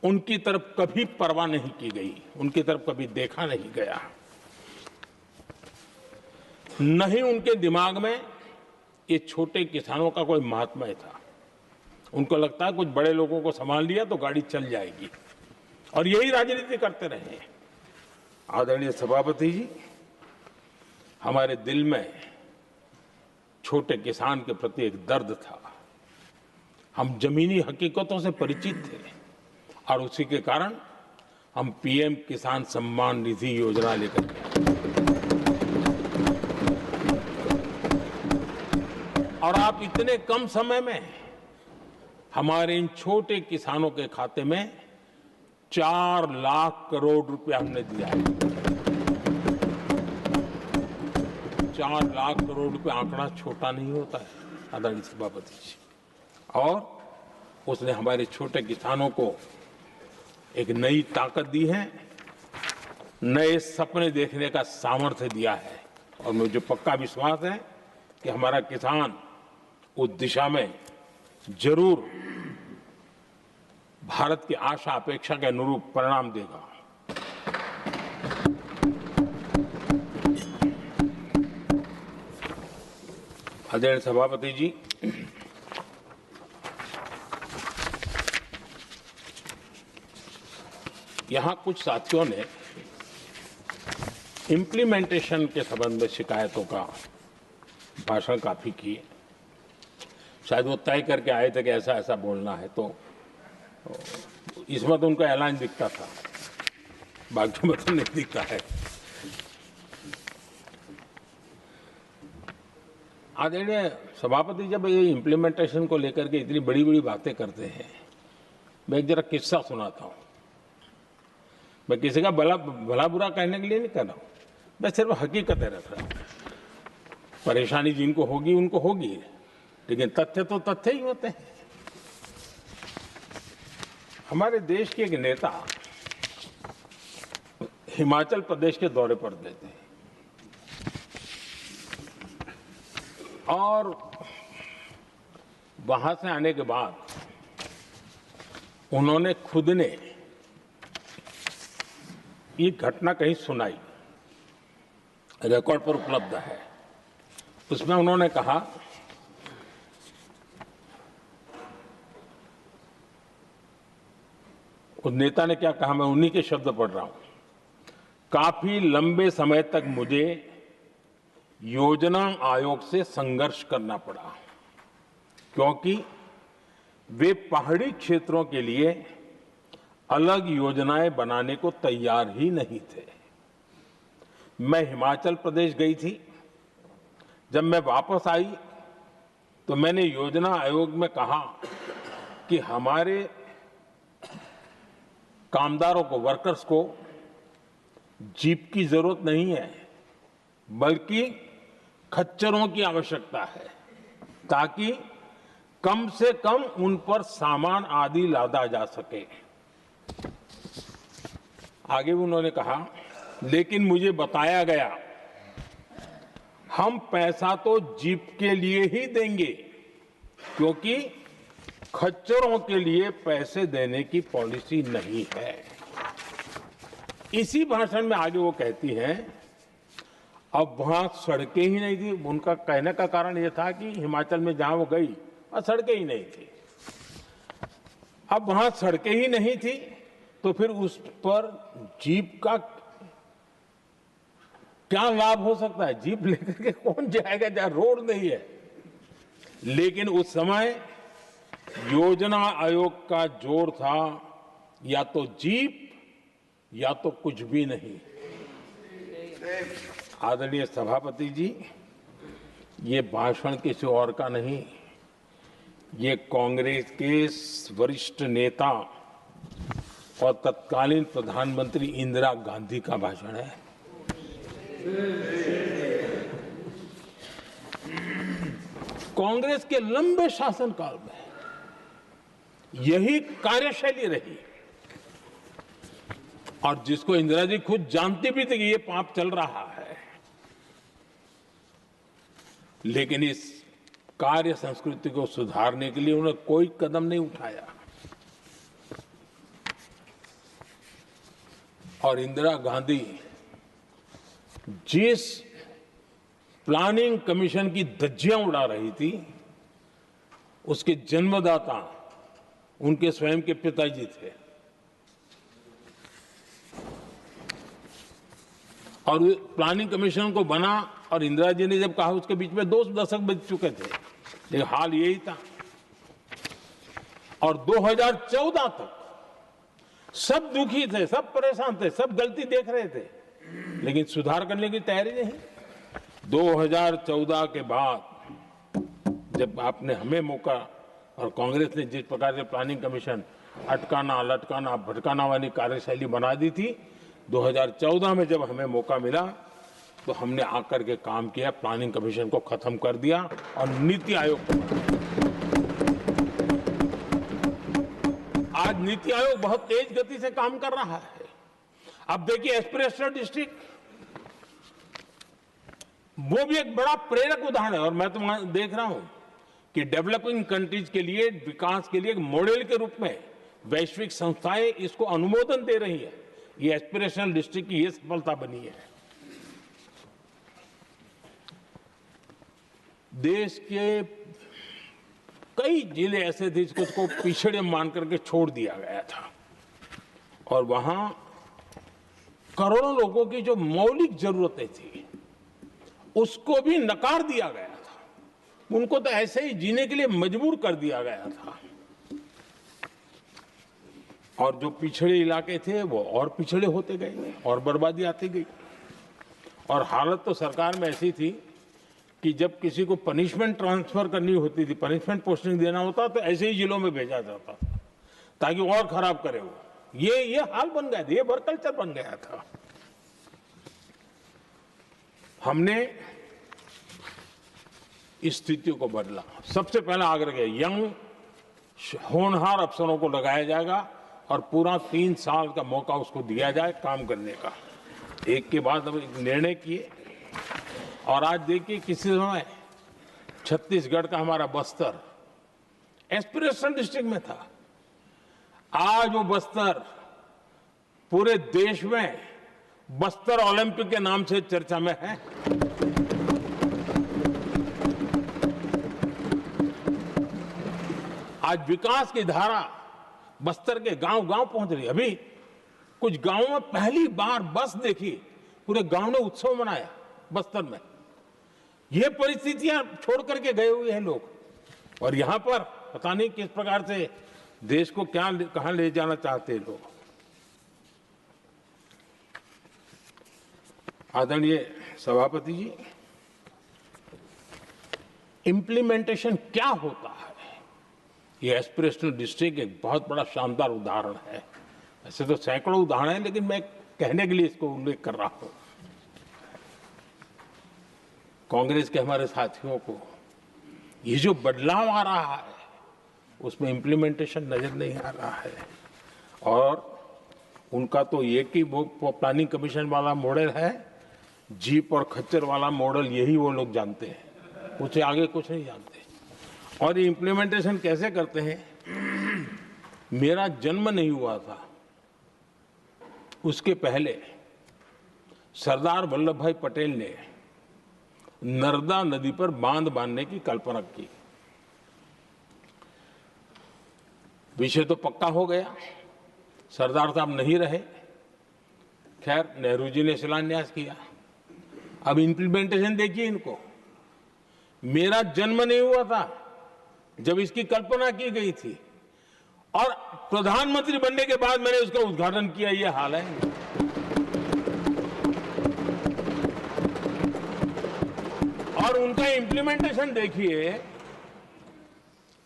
उनकी तरफ कभी परवाह नहीं की गई, उनकी तरफ कभी देखा नहीं गया, नहीं उनके दिमाग में ये छोटे किसानों का कोई महात्म्य था। उनको लगता है कुछ बड़े लोगों को संभाल लिया तो गाड़ी चल जाएगी, और यही राजनीति करते रहे। आदरणीय सभापति जी, हमारे दिल में छोटे किसान के प्रति एक दर्द था। हम जमीनी हकीकतों से परिचित थे और उसी के कारण हम पीएम किसान सम्मान निधि योजना लेकर के, और आप इतने कम समय में हमारे इन छोटे किसानों के खाते में 4 लाख करोड़ रुपया हमने दिया है। 4 लाख करोड़ रुपया आंकड़ा छोटा नहीं होता है आदरणीय सभापति जी, और उसने हमारे छोटे किसानों को एक नई ताकत दी है, नए सपने देखने का सामर्थ्य दिया है। और मुझे पक्का विश्वास है कि हमारा किसान उस दिशा में जरूर भारत की आशा अपेक्षा के अनुरूप परिणाम देगा। आदरणीय सभापति जी, यहां कुछ साथियों ने इम्प्लीमेंटेशन के संबंध में शिकायतों का भाषण काफी किए। शायद वो तय करके आए थे कि ऐसा ऐसा बोलना है, तो इसमें तो उनका ऐलान दिखता था, बाकी में तो नहीं दिखता है। आदरणीय सभापति, जब ये इम्प्लीमेंटेशन को लेकर के इतनी बड़ी बड़ी बातें करते हैं, मैं एक जरा किस्सा सुनाता हूं। मैं किसी का भला बुरा कहने के लिए नहीं कर रहा हूं, मैं सिर्फ हकीकतें रख रहा हूं। परेशानी जिनको होगी उनको होगी, लेकिन तथ्य तो तथ्य ही होते हैं। हमारे देश के एक नेता हिमाचल प्रदेश के दौरे पर गए थे और वहां से आने के बाद उन्होंने खुद ने ये घटना कहीं सुनाई, रिकॉर्ड पर उपलब्ध है। उसमें उन्होंने कहा, उस नेता ने क्या कहा, मैं उन्हीं के शब्द पढ़ रहा हूं। काफी लंबे समय तक मुझे योजना आयोग से संघर्ष करना पड़ा, क्योंकि वे पहाड़ी क्षेत्रों के लिए अलग योजनाएं बनाने को तैयार ही नहीं थे। मैं हिमाचल प्रदेश गई थी। जब मैं वापस आई तो मैंने योजना आयोग में कहा कि हमारे कामदारों को, वर्कर्स को जीप की जरूरत नहीं है, बल्कि खच्चरों की आवश्यकता है, ताकि कम से कम उन पर सामान आदि लादा जा सके। आगे उन्होंने कहा, लेकिन मुझे बताया गया हम पैसा तो जीप के लिए ही देंगे, क्योंकि खच्चरों के लिए पैसे देने की पॉलिसी नहीं है। इसी भाषण में आगे वो कहती हैं, अब वहां सड़कें ही नहीं थी। उनका कहने का कारण यह था कि हिमाचल में जहां वो गई वहां सड़कें ही नहीं थी। अब वहां सड़कें ही नहीं थी तो फिर उस पर जीप का क्या लाभ हो सकता है? जीप लेकर के कौन जाएगा जहां रोड नहीं है? लेकिन उस समय योजना आयोग का जोर था या तो जीप या तो कुछ भी नहीं। आदरणीय सभापति जी, ये भाषण किसी और का नहीं, ये कांग्रेस के वरिष्ठ नेता और तत्कालीन प्रधानमंत्री इंदिरा गांधी का भाषण है। कांग्रेस के लंबे शासनकाल में यही कार्यशैली रही, और जिसको इंदिरा जी खुद जानती भी थी कि ये पाप चल रहा है, लेकिन इस कार्य संस्कृति को सुधारने के लिए उन्होंने कोई कदम नहीं उठाया। और इंदिरा गांधी जिस प्लानिंग कमीशन की धज्जियां उड़ा रही थी, उसके जन्मदाता उनके स्वयं के पिताजी थे। और प्लानिंग कमीशन को बना और इंदिरा जी ने जब कहा, उसके बीच में 2 दशक बीत चुके थे, लेकिन हाल यही था। और 2014 तक सब दुखी थे, सब परेशान थे, सब गलती देख रहे थे, लेकिन सुधार करने की तैयारी नहीं। 2014 के बाद जब आपने हमें मौका और कांग्रेस ने जिस प्रकार से प्लानिंग कमीशन अटकाना, लटकाना, भटकाना वाली कार्यशैली बना दी थी, 2014 में जब हमें मौका मिला तो हमने आकर के काम किया, प्लानिंग कमीशन को खत्म कर दिया और नीति आयोग को बनाया। आज नीति आयोग बहुत तेज गति से काम कर रहा है। अब देखिए, एस्पिरेशनल डिस्ट्रिक्ट वो भी एक बड़ा प्रेरक उदाहरण है। और मैं तो देख रहा हूं कि डेवलपिंग कंट्रीज के लिए, विकास के लिए एक मॉडल के रूप में वैश्विक संस्थाएं इसको अनुमोदन दे रही है। ये एस्पिरेशनल डिस्ट्रिक्ट की ये सफलता बनी है। देश के कई जिले ऐसे थे जिसको पिछड़े मान करके छोड़ दिया गया था, और वहां करोड़ों लोगों की जो मौलिक जरूरतें थी उसको भी नकार दिया गया था। उनको तो ऐसे ही जीने के लिए मजबूर कर दिया गया था, और जो पिछड़े इलाके थे वो और पिछड़े होते गए और बर्बादी आती गई। और हालत तो सरकार में ऐसी थी कि जब किसी को पनिशमेंट ट्रांसफर करनी होती थी, पनिशमेंट पोस्टिंग देना होता, तो ऐसे ही जिलों में भेजा जाता था ताकि और खराब करे वो। ये हाल बन गया था, ये वर्क कल्चर बन गया था। हमने इस स्थिति को बदला। सबसे पहला आग्रह किया, यंग होनहार अफसरों को लगाया जाएगा और पूरा 3 साल का मौका उसको दिया जाए काम करने का। एक के बाद हम एक निर्णय किए, और आज देखिए किसी समय छत्तीसगढ़ का हमारा बस्तर एस्पिरेशनल डिस्ट्रिक्ट में था, आज वो बस्तर पूरे देश में बस्तर ओलंपिक के नाम से चर्चा में है। आज विकास की धारा बस्तर के गांव-गांव पहुंच रही है। अभी कुछ गांवों में पहली बार बस देखी, पूरे गांव ने उत्सव मनाया बस्तर में। ये परिस्थितियां छोड़ करके गए हुए हैं लोग, और यहां पर पता नहीं किस प्रकार से देश को कहां ले जाना चाहते हैं लोग। आदरणीय सभापति जी, इंप्लीमेंटेशन क्या होता है, ये एस्पिरेशनल डिस्ट्रिक्ट एक बहुत बड़ा शानदार उदाहरण है। ऐसे तो सैकड़ों उदाहरण हैं, लेकिन मैं कहने के लिए इसको उल्लेख कर रहा हूं। कांग्रेस के हमारे साथियों को ये जो बदलाव आ रहा है उसमें इंप्लीमेंटेशन नजर नहीं आ रहा है, और उनका तो एक ही वो प्लानिंग कमीशन वाला मॉडल है, जीप और खच्चर वाला मॉडल, यही वो लोग जानते हैं, उससे आगे कुछ नहीं जानते। और ये इंप्लीमेंटेशन कैसे करते हैं? मेरा जन्म नहीं हुआ था उसके पहले सरदार वल्लभ भाई पटेल ने नर्मदा नदी पर बांध बांधने की कल्पना की। विषय तो पक्का हो गया, सरदार साहब नहीं रहे, खैर नेहरू जी ने शिलान्यास किया। अब इंप्लीमेंटेशन देखिए इनको। मेरा जन्म नहीं हुआ था जब इसकी कल्पना की गई थी, और प्रधानमंत्री बनने के बाद मैंने उसका उद्घाटन किया। ये हाल है। और उनका इंप्लीमेंटेशन देखिए,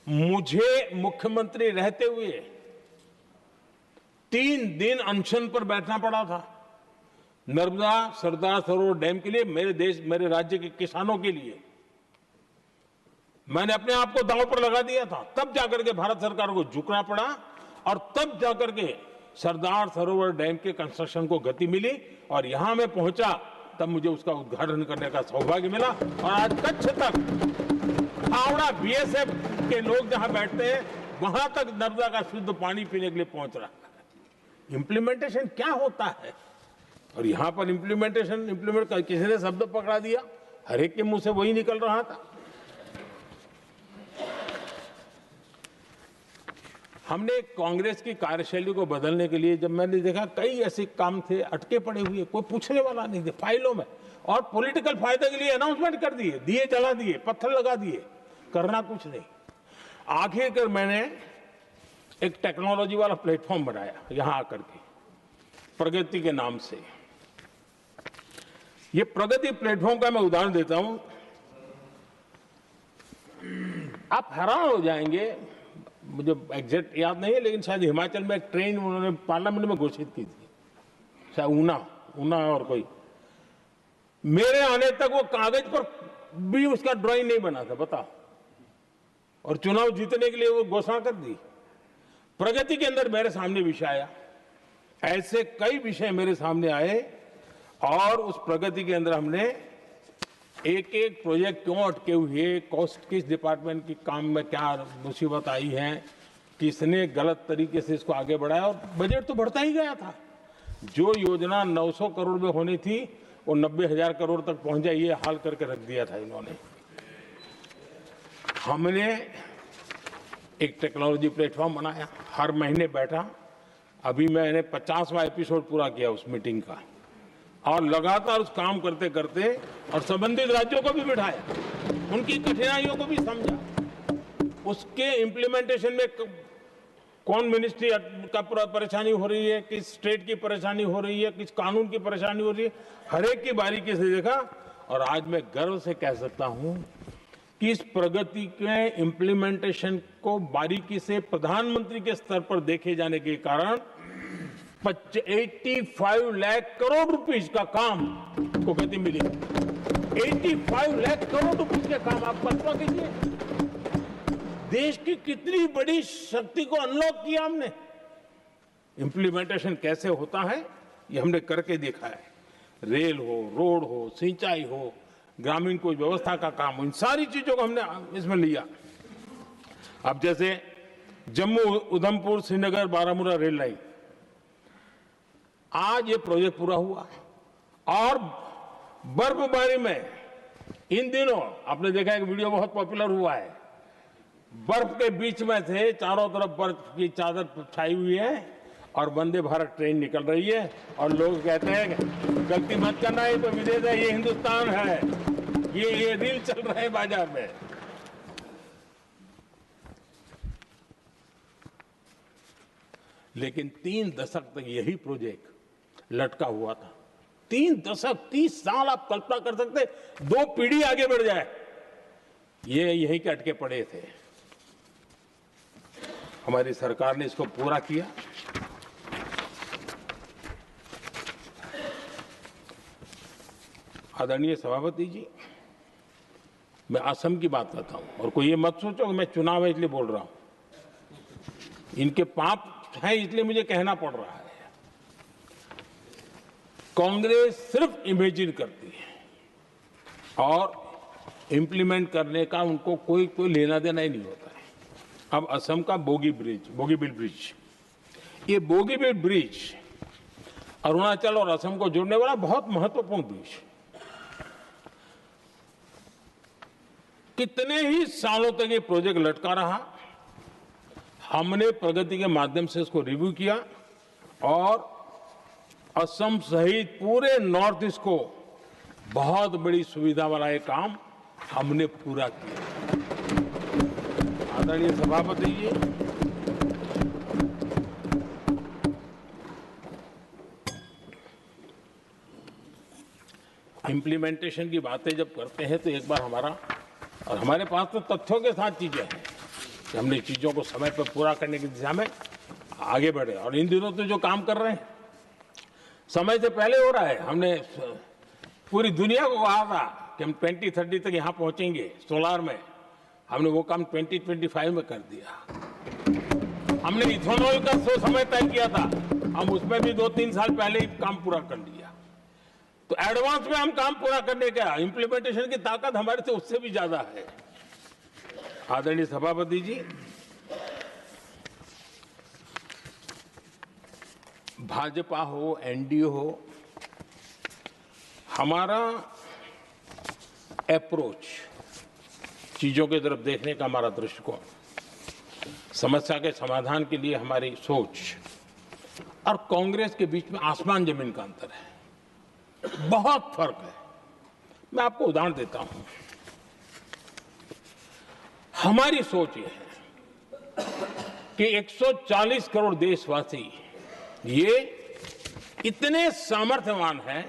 मुझे मुख्यमंत्री रहते हुए 3 दिन अनशन पर बैठना पड़ा था नर्मदा सरदार सरोवर डैम के लिए, मेरे राज्य के किसानों के लिए। मैंने अपने आप को दांव पर लगा दिया था, तब जाकर के भारत सरकार को झुकना पड़ा, और तब जाकर के सरदार सरोवर डैम के कंस्ट्रक्शन को गति मिली, और यहां मैं पहुंचा तब मुझे उसका उद्घाटन करने का सौभाग्य मिला। और आज कच्छ तक, हावड़ा बीएसएफ के लोग जहां बैठते हैं वहां तक नर्मदा का शुद्ध पानी पीने के लिए पहुंच रहा है। इंप्लीमेंटेशन क्या होता है? और यहां पर इम्प्लीमेंट किसी ने शब्द पकड़ा दिया, हर एक के मुंह से वही निकल रहा था। हमने कांग्रेस की कार्यशैली को बदलने के लिए, जब मैंने देखा कई ऐसे काम थे अटके पड़े हुए, कोई पूछने वाला नहीं थे फाइलों में, और पॉलिटिकल फायदे के लिए अनाउंसमेंट कर दिए, दिए जला दिए, पत्थर लगा दिए, करना कुछ नहीं। आखिरकार मैंने एक टेक्नोलॉजी वाला प्लेटफॉर्म बनाया यहां आकर के, प्रगति के नाम से। ये प्रगति प्लेटफॉर्म का मैं उदाहरण देता हूं, आप हैरान हो जाएंगे। मुझे एग्जैक्ट याद नहीं है, लेकिन शायद हिमाचल में एक ट्रेन उन्होंने पार्लियामेंट में घोषित की थी, शायद ऊना और कोई। मेरे आने तक वो कागज पर भी उसका ड्राइंग नहीं बना था, बताओ, और चुनाव जीतने के लिए वो घोषणा कर दी। प्रगति के अंदर मेरे सामने विषय आया, ऐसे कई विषय मेरे सामने आए, और उस प्रगति के अंदर हमने एक एक प्रोजेक्ट क्यों अटके हुए, कॉस्ट किस डिपार्टमेंट की काम में क्या मुसीबत आई है, किसने गलत तरीके से इसको आगे बढ़ाया, और बजट तो बढ़ता ही गया था। जो योजना 900 करोड़ में होनी थी वो 90,000 करोड़ तक पहुंच जाए, ये हाल करके रख दिया था इन्होंने। हमने एक टेक्नोलॉजी प्लेटफॉर्म बनाया, हर महीने बैठा, अभी मैंने 50वां एपिसोड पूरा किया उस मीटिंग का, और लगातार उस काम करते करते और संबंधित राज्यों को भी बिठाया, उनकी कठिनाइयों को भी समझा, उसके इम्प्लीमेंटेशन में कौन मिनिस्ट्री का परेशानी हो रही है, किस स्टेट की परेशानी हो रही है, किस कानून की परेशानी हो रही है, हर एक की बारीकी से देखा। और आज मैं गर्व से कह सकता हूं कि इस प्रगति के इम्प्लीमेंटेशन को बारीकी से प्रधानमंत्री के स्तर पर देखे जाने के कारण 85 लाख करोड़ रुपीस का काम को गति मिली। 85 लाख करोड़ रुपीस के काम आप कल्पना कीजिए, देश की कितनी बड़ी शक्ति को अनलॉक किया हमने। इंप्लीमेंटेशन कैसे होता है ये हमने करके देखा है। रेल हो, रोड हो, सिंचाई हो, ग्रामीण कोई व्यवस्था का काम हो, इन सारी चीजों को हमने इसमें लिया। अब जैसे जम्मू उधमपुर श्रीनगर बारामूला रेल लाइन, आज ये प्रोजेक्ट पूरा हुआ, और बर्फबारी में इन दिनों आपने देखा एक वीडियो बहुत पॉपुलर हुआ है, बर्फ के बीच में से चारों तरफ बर्फ की चादर छाई हुई है और वंदे भारत ट्रेन निकल रही है, और लोग कहते हैं गलती मत करना, ये तो विदेश है, ये हिंदुस्तान है, ये रील चल रहे हैं बाजार में। लेकिन 3 दशक तक यही प्रोजेक्ट लटका हुआ था। 3 दशक, 30 साल, आप कल्पना कर सकते, 2 पीढ़ी आगे बढ़ जाए, ये यहीं के अटके पड़े थे। हमारी सरकार ने इसको पूरा किया। आदरणीय सभापति जी, मैं असम की बात करता हूं, और कोई ये मत सोचो कि मैं चुनाव है इसलिए बोल रहा हूं। इनके पाप हैं इसलिए मुझे कहना पड़ रहा है। कांग्रेस सिर्फ इमेजिन करती है और इंप्लीमेंट करने का उनको कोई लेना देना ही नहीं होता है। अब असम का बोगीबील ब्रिज, ये बोगीबील ब्रिज अरुणाचल और असम को जोड़ने वाला बहुत महत्वपूर्ण ब्रिज, कितने ही सालों तक ये प्रोजेक्ट लटका रहा। हमने प्रगति के माध्यम से इसको रिव्यू किया और असम सहित पूरे नॉर्थ ईस्ट को बहुत बड़ी सुविधा वाला ये काम हमने पूरा किया। आदरणीय सभापति जी, इंप्लीमेंटेशन की बातें जब करते हैं तो एक बार हमारे पास तो तथ्यों के साथ चीजें हैं कि हमने चीजों को समय पर पूरा करने की दिशा में आगे बढ़े। और इन दिनों तो जो काम कर रहे हैं समय से पहले हो रहा है। हमने पूरी दुनिया को कहा था कि हम 2030 तक यहां पहुंचेंगे सोलार में, हमने वो काम 2025 में कर दिया। हमने इथेनॉल का समय तय किया था, हम उसमें भी 2-3 साल पहले ही काम पूरा कर लिया। तो एडवांस में हम काम पूरा करने का इंप्लीमेंटेशन की ताकत हमारे से उससे भी ज्यादा है। आदरणीय सभापति जी, भाजपा हो, एनडीए हो, हमारा अप्रोच, चीजों की तरफ देखने का हमारा दृष्टिकोण, समस्या के समाधान के लिए हमारी सोच और कांग्रेस के बीच में आसमान जमीन का अंतर है, बहुत फर्क है। मैं आपको उदाहरण देता हूं। हमारी सोच यह है कि 140 करोड़ देशवासी ये इतने सामर्थ्यवान हैं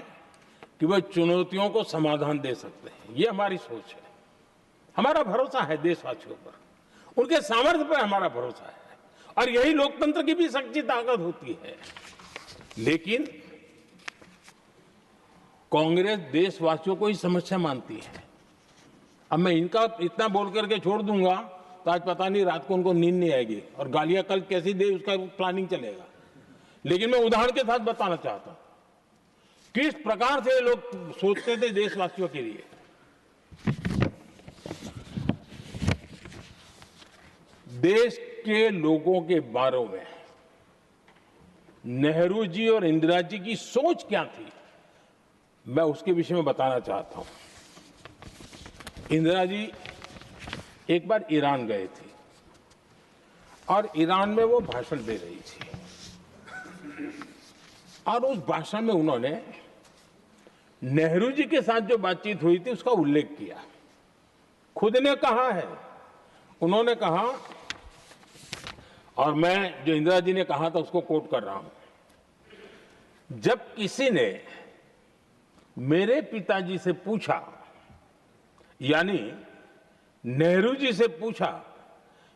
कि वह चुनौतियों को समाधान दे सकते हैं। ये हमारी सोच है, हमारा भरोसा है देशवासियों पर, उनके सामर्थ्य पर हमारा भरोसा है, और यही लोकतंत्र की भी सच्ची ताकत होती है। लेकिन कांग्रेस देशवासियों को ही समस्या मानती है। अब मैं इनका इतना बोल करके छोड़ दूंगा तो आज पता नहीं रात को उनको नींद नहीं आएगी और गालियां कल कैसी दे उसका प्लानिंग चलेगा। लेकिन मैं उदाहरण के साथ बताना चाहता हूं किस प्रकार से लोग सोचते थे देशवासियों के लिए। देश के लोगों के बारे में नेहरू जी और इंदिरा जी की सोच क्या थी, मैं उसके विषय में बताना चाहता हूं। इंदिरा जी एक बार ईरान गए थे और ईरान में वो भाषण दे रही थी और उस भाषण में उन्होंने नेहरू जी के साथ जो बातचीत हुई थी उसका उल्लेख किया। खुद ने कहा है, उन्होंने कहा, और मैं जो इंदिरा जी ने कहा था उसको कोट कर रहा हूं, जब किसी ने मेरे पिताजी से पूछा, यानी नेहरू जी से पूछा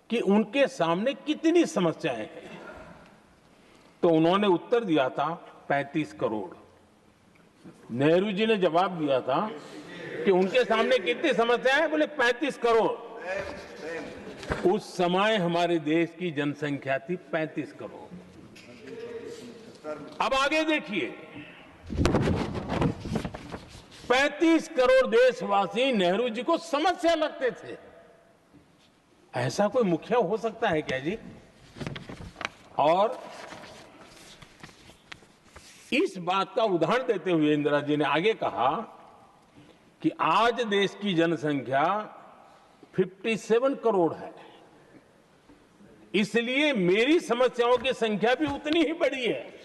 कि उनके सामने कितनी समस्याएं हैं, तो उन्होंने उत्तर दिया था 35 करोड़। नेहरू जी ने जवाब दिया था कि उनके सामने कितनी समस्याएं हैं, बोले 35 करोड़। उस समय हमारे देश की जनसंख्या थी 35 करोड़। अब आगे देखिए, 35 करोड़ देशवासी नेहरू जी को समस्या लगते थे। ऐसा कोई मुखिया हो सकता है क्या जी? और इस बात का उदाहरण देते हुए इंदिरा जी ने आगे कहा कि आज देश की जनसंख्या 57 करोड़ है, इसलिए मेरी समस्याओं की संख्या भी उतनी ही बड़ी है।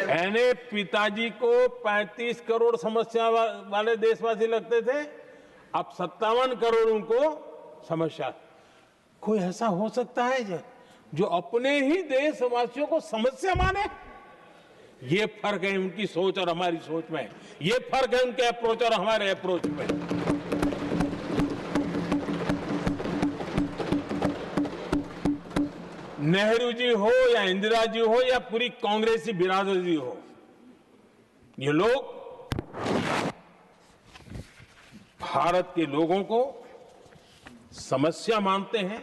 यानी पिताजी को 35 करोड़ समस्या वाले देशवासी लगते थे, अब 57 करोड़ उनको समस्या। कोई ऐसा हो सकता है जो अपने ही देशवासियों को समस्या माने? ये फर्क है उनकी सोच और हमारी सोच में, ये फर्क है उनके अप्रोच और हमारे अप्रोच में। नेहरू जी हो या इंदिरा जी हो या पूरी कांग्रेसी बिरादरी हो, ये लोग भारत के लोगों को समस्या मानते हैं।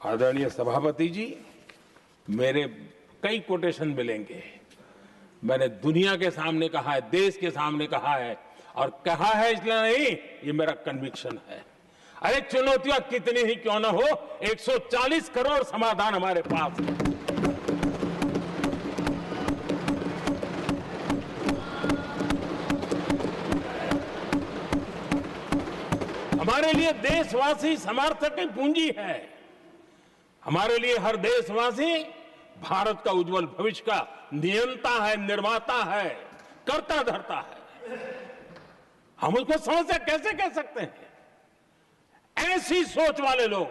आदरणीय सभापति जी, मेरे कई कोटेशन मिलेंगे। मैंने दुनिया के सामने कहा है, देश के सामने कहा है, और कहा है इसलिए नहीं, ये मेरा कन्विक्शन है। अरे चुनौतियां कितनी ही क्यों ना हो, 140 करोड़ समाधान हमारे पास है। हमारे लिए देशवासी समर्थक की पूंजी है। हमारे लिए हर देशवासी भारत का उज्जवल भविष्य का नियंता है, निर्माता है, कर्ता धर्ता है। हम उसको समस्या कैसे कह सकते हैं? ऐसी सोच वाले लोग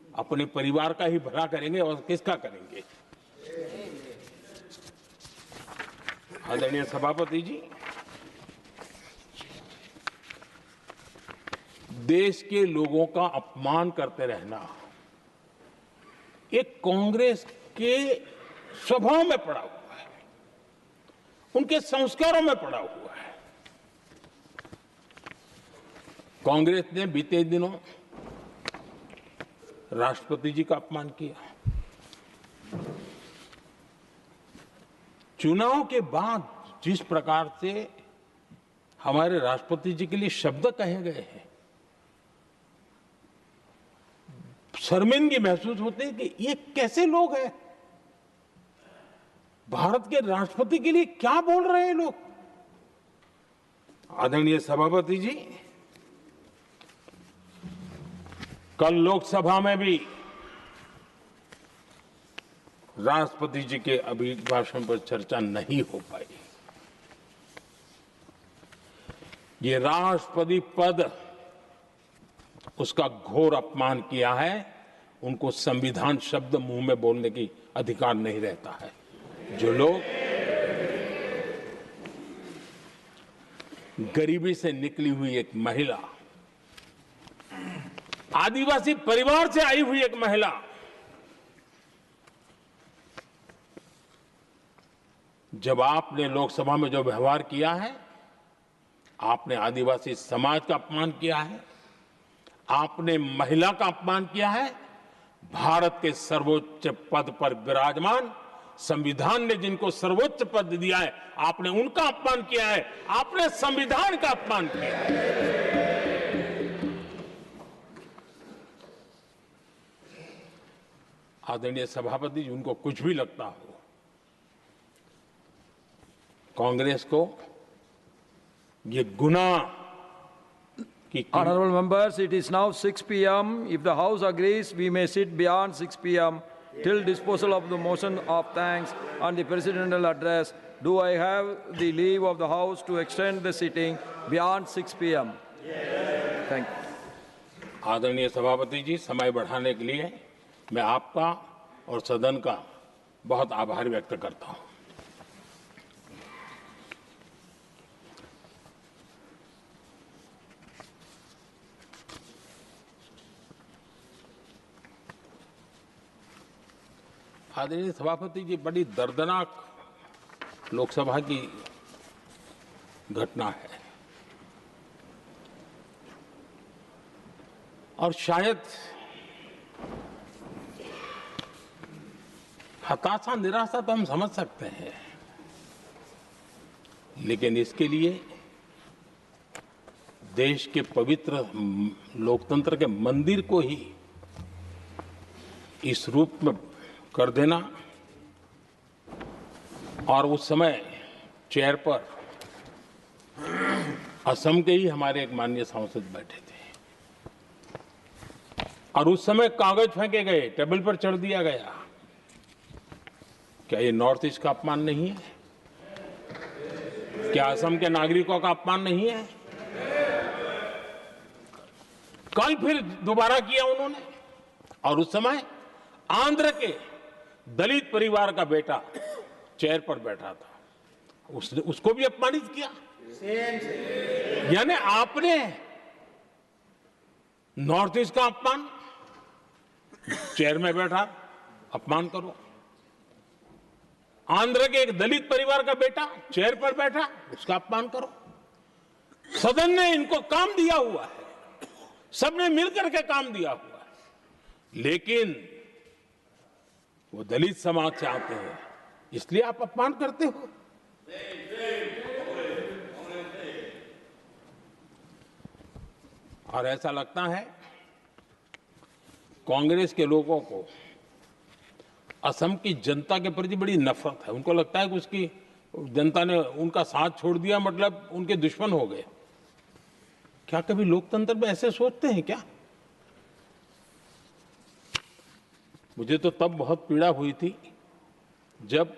अपने परिवार का ही भला करेंगे और किसका करेंगे? आदरणीय सभापति जी, देश के लोगों का अपमान करते रहना एक कांग्रेस के स्वभाव में पड़ा हुआ है, उनके संस्कारों में पड़ा हुआ है। कांग्रेस ने बीते दिनों राष्ट्रपति जी का अपमान किया। चुनाव के बाद जिस प्रकार से हमारे राष्ट्रपति जी के लिए शब्द कहे गए हैं, शर्मिंदगी महसूस होती है कि ये कैसे लोग हैं? भारत के राष्ट्रपति के लिए क्या बोल रहे हैं लोग? आदरणीय सभापति जी, कल लोकसभा में भी राष्ट्रपति जी के अभिभाषण पर चर्चा नहीं हो पाई। ये राष्ट्रपति पद, उसका घोर अपमान किया है। उनको संविधान शब्द मुंह में बोलने की अधिकार नहीं रहता है। जो लोग गरीबी से निकली हुई एक महिला, आदिवासी परिवार से आई हुई एक महिला, जब आपने लोकसभा में जो व्यवहार किया है, आपने आदिवासी समाज का अपमान किया है, आपने महिला का अपमान किया है। भारत के सर्वोच्च पद पर विराजमान, संविधान ने जिनको सर्वोच्च पद दिया है, आपने उनका अपमान किया है, आपने संविधान का अपमान किया है। आदरणीय सभापति जी, उनको कुछ भी लगता हो, कांग्रेस को ये गुनाह की Honorable members, it is now 6 p.m. If the House agrees, we may sit beyond 6 p.m. till disposal of the motion of thanks and the presidential address. Do I have the leave of the House to extend the sitting beyond 6 p.m.? Yes. Thank you. आदरणीय सभापति जी, समय बढ़ाने के लिए मैं आपका और सदन का बहुत आभार व्यक्त करता हूं। आदरणीय सभापति जी, बड़ी दर्दनाक लोकसभा की घटना है और शायद हताशा निराशा तो हम समझ सकते हैं, लेकिन इसके लिए देश के पवित्र लोकतंत्र के मंदिर को ही इस रूप में कर देना, और उस समय चेयर पर असम के ही हमारे एक माननीय सांसद बैठे थे और उस समय कागज फेंके गए, टेबल पर चढ़ दिया गया। क्या ये नॉर्थ ईस्ट का अपमान नहीं है? क्या असम के नागरिकों का अपमान नहीं है? कल फिर दोबारा किया उन्होंने, और उस समय आंध्र के दलित परिवार का बेटा चेयर पर बैठा था, उसको भी अपमानित किया। यानी आपने नॉर्थ ईस्ट का अपमान, चेयर में बैठा अपमान करो। आंध्र के एक दलित परिवार का बेटा चेयर पर बैठा, उसका अपमान करो। सदन ने इनको काम दिया हुआ है, सबने मिलकर के काम दिया हुआ है, लेकिन वो दलित समाज से आते हैं, इसलिए आप अपमान करते हो। और ऐसा लगता है कांग्रेस के लोगों को असम की जनता के प्रति बड़ी नफरत है। उनको लगता है कि उसकी जनता ने उनका साथ छोड़ दिया, मतलब उनके दुश्मन हो गए। क्या कभी लोकतंत्र में ऐसे सोचते हैं क्या? मुझे तो तब बहुत पीड़ा हुई थी जब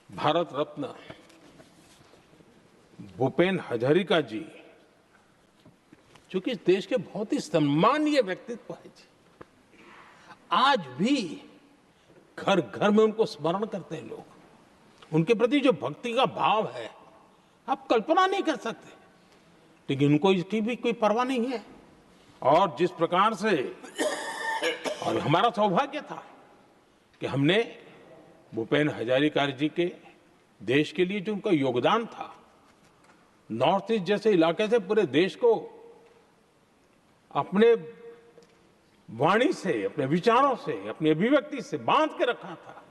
भारत रत्न भूपेन हजारिका जी, जो कि इस देश के बहुत ही सम्मानीय व्यक्तित्व है जी, आज भी घर घर में उनको स्मरण करते हैं लोग। उनके प्रति जो भक्ति का भाव है, आप कल्पना नहीं कर सकते, लेकिन उनको इसकी भी कोई परवाह नहीं है। और जिस प्रकार से, और हमारा सौभाग्य था कि हमने भूपेन हजारिका जी के देश के लिए जो उनका योगदान था, नॉर्थ ईस्ट जैसे इलाके से पूरे देश को अपने वाणी से, अपने विचारों से, अपनी अभिव्यक्ति से बांध के रखा था।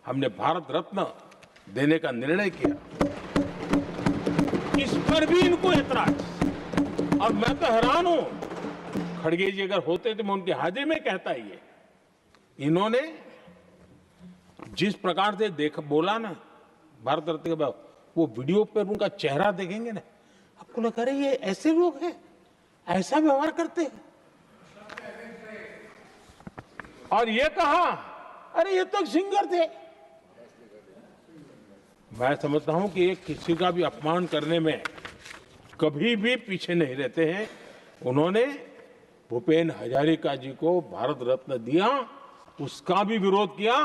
हमने भारत रत्न देने का निर्णय किया, इस पर भी इनको ऐतराज। और मैं तो हैरान हूं, खड़गे जी अगर होते तो मैं उनकी हाजिरी में कहता ही है, इन्होंने जिस प्रकार से बोला ना भारत रत्न के बाद, वो वीडियो पर उनका चेहरा देखेंगे ना, आपको लगा रहे ये ऐसे लोग हैं, ऐसा व्यवहार करते हैं। और ये कहा, अरे ये तो सिंगर थे। मैं समझता हूं कि एक किसी का भी अपमान करने में कभी भी पीछे नहीं रहते हैं। उन्होंने भूपेन हजारिका जी को भारत रत्न दिया, उसका भी विरोध किया।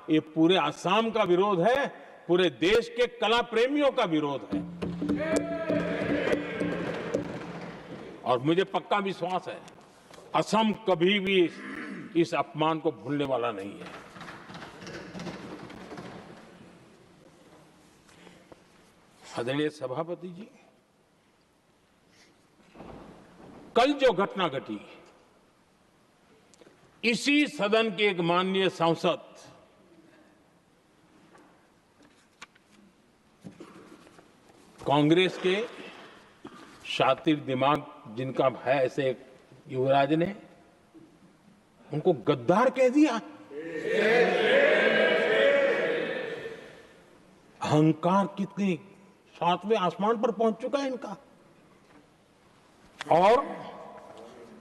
ये पूरे असम का विरोध है, पूरे देश के कला प्रेमियों का विरोध है। और मुझे पक्का विश्वास है, असम कभी भी इस अपमान को भूलने वाला नहीं है। आदरणीय सभापति जी, कल जो घटना घटी, इसी सदन के एक माननीय सांसद कांग्रेस के शातिर दिमाग जिनका है, ऐसे एक युवराज ने उनको गद्दार कह दिया। अहंकार कितनी सातवें आसमान पर पहुंच चुका है इनका। और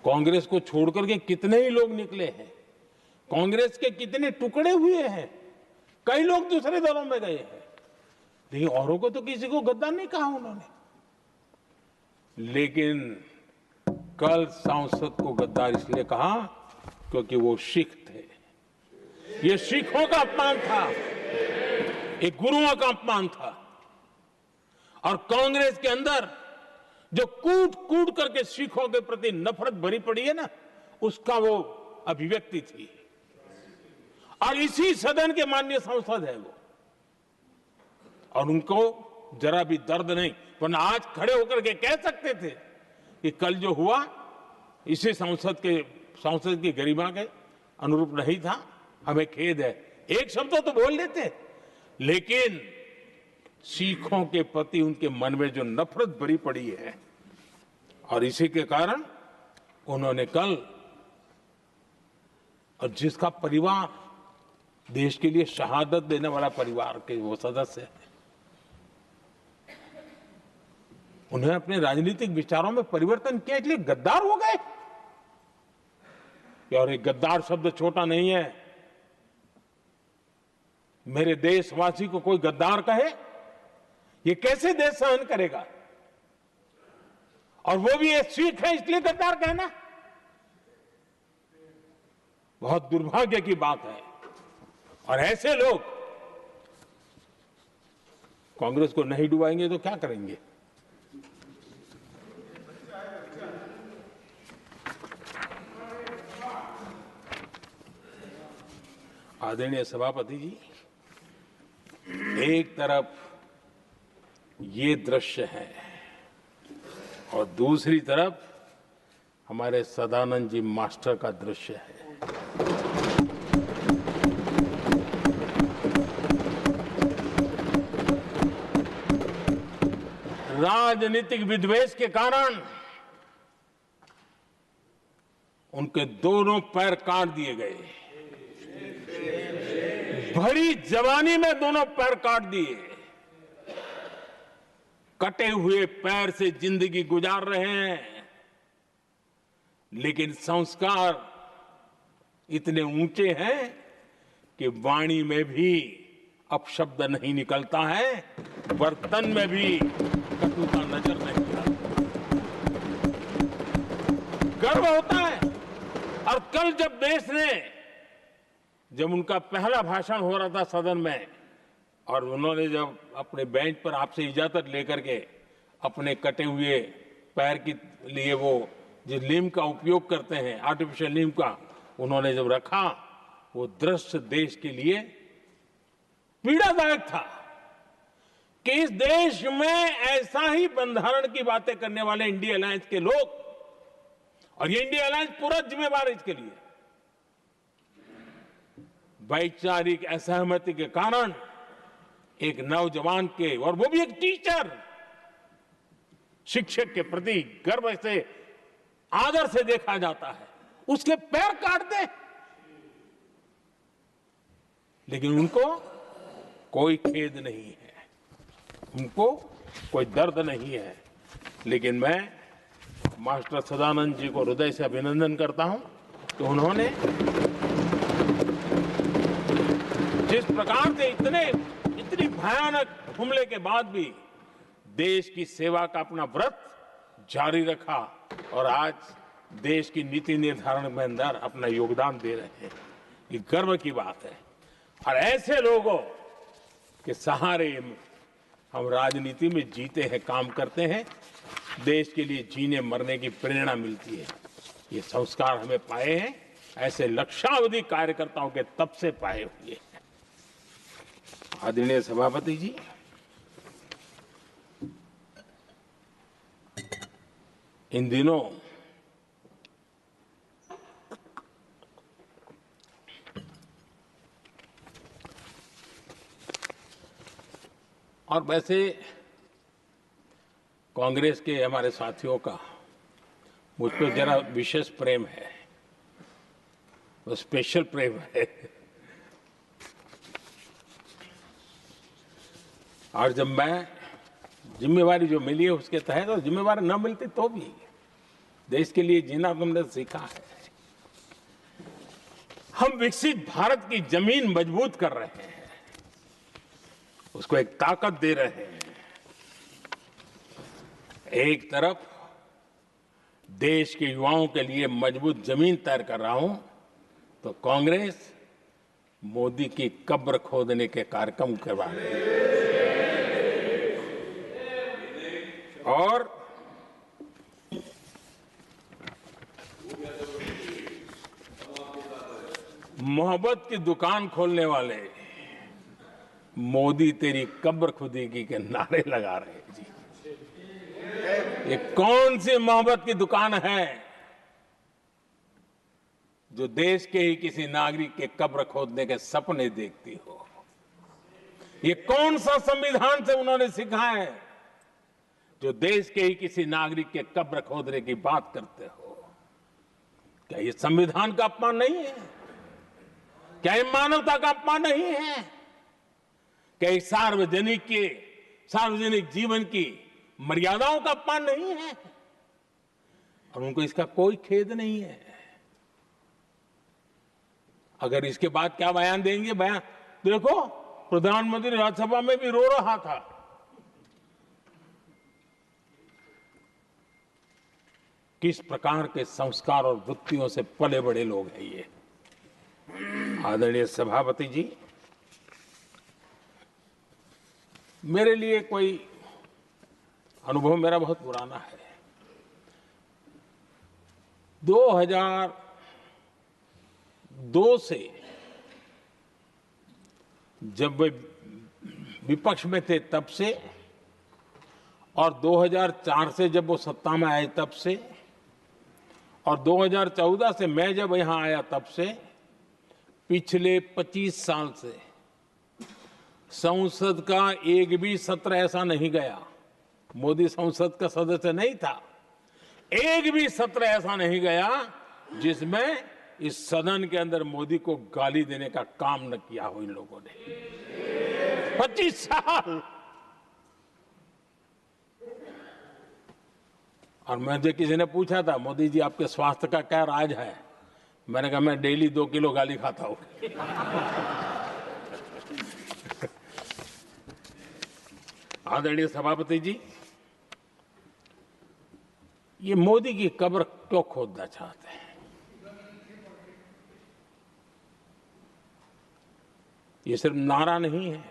कांग्रेस को छोड़कर के कितने ही लोग निकले हैं, कांग्रेस के कितने टुकड़े हुए हैं, कई लोग दूसरे दलों में गए हैं, लेकिन औरों को तो किसी को गद्दार नहीं कहा उन्होंने। लेकिन कल सांसद को गद्दार इसलिए कहा क्योंकि वो सिख थे। ये सिखों का अपमान था, एक गुरुओं का अपमान था। और कांग्रेस के अंदर जो कूट कूट करके सिखों के प्रति नफरत भरी पड़ी है ना, उसका वो अभिव्यक्ति थी। और इसी सदन के माननीय सांसद है वो, और उनको जरा भी दर्द नहीं, वरना आज खड़े होकर के कह सकते थे कि कल जो हुआ इसी सांसद की गरिमा के अनुरूप नहीं था, हमें खेद है। एक शब्द तो बोल लेते, लेकिन सिखों के प्रति उनके मन में जो नफरत भरी पड़ी है, और इसी के कारण उन्होंने कल, और जिसका परिवार देश के लिए शहादत देने वाला परिवार के वो सदस्य हैं, उन्हें अपने राजनीतिक विचारों में परिवर्तन किया, इसलिए गद्दार हो गए। और एक गद्दार शब्द छोटा नहीं है। मेरे देशवासी को कोई गद्दार कहे, ये कैसे देश सहन करेगा? और वो भी एक सिख है इसलिए गद्दार कहना बहुत दुर्भाग्य की बात है। और ऐसे लोग कांग्रेस को नहीं डुबाएंगे तो क्या करेंगे? आदरणीय सभापति जी, एक तरफ ये दृश्य है और दूसरी तरफ हमारे सदानंद जी मास्टर का दृश्य है। राजनीतिक विद्वेष के कारण उनके दोनों पैर काट दिए गए। भरी जवानी में दोनों पैर काट दिए। कटे हुए पैर से जिंदगी गुजार रहे हैं, लेकिन संस्कार इतने ऊंचे हैं कि वाणी में भी अपशब्द नहीं निकलता है, बर्तन में भी कटुता नजर नहीं आती। गर्व होता है। और कल जब उनका पहला भाषण हो रहा था सदन में, और उन्होंने जब अपने बेंच पर आपसे इजाजत लेकर के अपने कटे हुए पैर के लिए वो जिस नीम का उपयोग करते हैं, आर्टिफिशियल नीम का, उन्होंने जब रखा, वो दृश्य देश के लिए पीड़ादायक था कि इस देश में ऐसा ही बंधारण की बातें करने वाले इंडिया अलायंस के लोग, और ये इंडिया अलायंस पूरा जिम्मेवार है इसके लिए, वैचारिक असहमति के कारण एक नौजवान के, और वो भी एक टीचर, शिक्षक के प्रति गर्व से, आदर से देखा जाता है, उसके पैर काट दे। लेकिन उनको कोई खेद नहीं है, उनको कोई दर्द नहीं है। लेकिन मैं मास्टर सदानंद जी को हृदय से अभिनंदन करता हूं कि उन्होंने जिस प्रकार से इतनी भयानक हमले के बाद भी देश की सेवा का अपना व्रत जारी रखा, और आज देश की नीति निर्धारण में अंदर अपना योगदान दे रहे हैं। ये गर्व की बात है। और ऐसे लोगों के सहारे हम राजनीति में जीते हैं, काम करते हैं, देश के लिए जीने मरने की प्रेरणा मिलती है। ये संस्कार हमें पाए हैं ऐसे लक्षावधि कार्यकर्ताओं के तब से पाए हुए हैं। आदरणीय सभापति जी, इन दिनों और वैसे कांग्रेस के हमारे साथियों का मुझ पर जरा विशेष प्रेम है। वो स्पेशल प्रेम है। और जब मैं जिम्मेवारी जो मिली है उसके तहत, और जिम्मेवारी न मिलती तो भी देश के लिए जीना तुमने सीखा है। हम विकसित भारत की जमीन मजबूत कर रहे हैं, उसको एक ताकत दे रहे हैं। एक तरफ देश के युवाओं के लिए मजबूत जमीन तैयार कर रहा हूं, तो कांग्रेस मोदी की कब्र खोदने के कार्यक्रम करवा रही है। और मोहब्बत की दुकान खोलने वाले मोदी तेरी कब्र खुदेगी के नारे लगा रहे हैं जी। ये कौन सी मोहब्बत की दुकान है जो देश के ही किसी नागरिक के कब्र खोदने के सपने देखती हो? ये कौन सा संविधान से उन्होंने सीखा है जो देश के ही किसी नागरिक के कब्र खोदने की बात करते हो? क्या ये संविधान का अपमान नहीं है? क्या ये मानवता का अपमान नहीं है? क्या ये सार्वजनिक जीवन की मर्यादाओं का अपमान नहीं है? और उनको इसका कोई खेद नहीं है। अगर इसके बाद क्या बयान देंगे? बयान देखो, प्रधानमंत्री राज्यसभा में भी रो रहा था। किस प्रकार के संस्कार और वृत्तियों से पले बड़े लोग हैं ये। आदरणीय सभापति जी, मेरे लिए कोई अनुभव मेरा बहुत पुराना है। 2002 से जब वे विपक्ष में थे तब से, और 2004 से जब वो सत्ता में आए तब से, और 2014 से मैं जब यहां आया तब से, पिछले 25 साल से संसद का एक भी सत्र ऐसा नहीं गया, मोदी संसद का सदस्य नहीं था, एक भी सत्र ऐसा नहीं गया जिसमें इस सदन के अंदर मोदी को गाली देने का काम न किया हो इन लोगों ने। 25 साल। और मुझे किसी ने पूछा था, मोदी जी आपके स्वास्थ्य का क्या राज है? मैंने कहा मैं डेली 2 किलो गाली खाता हूं। आदरणीय सभापति जी, ये मोदी की कब्र क्यों खोदना चाहते हैं? ये सिर्फ नारा नहीं है,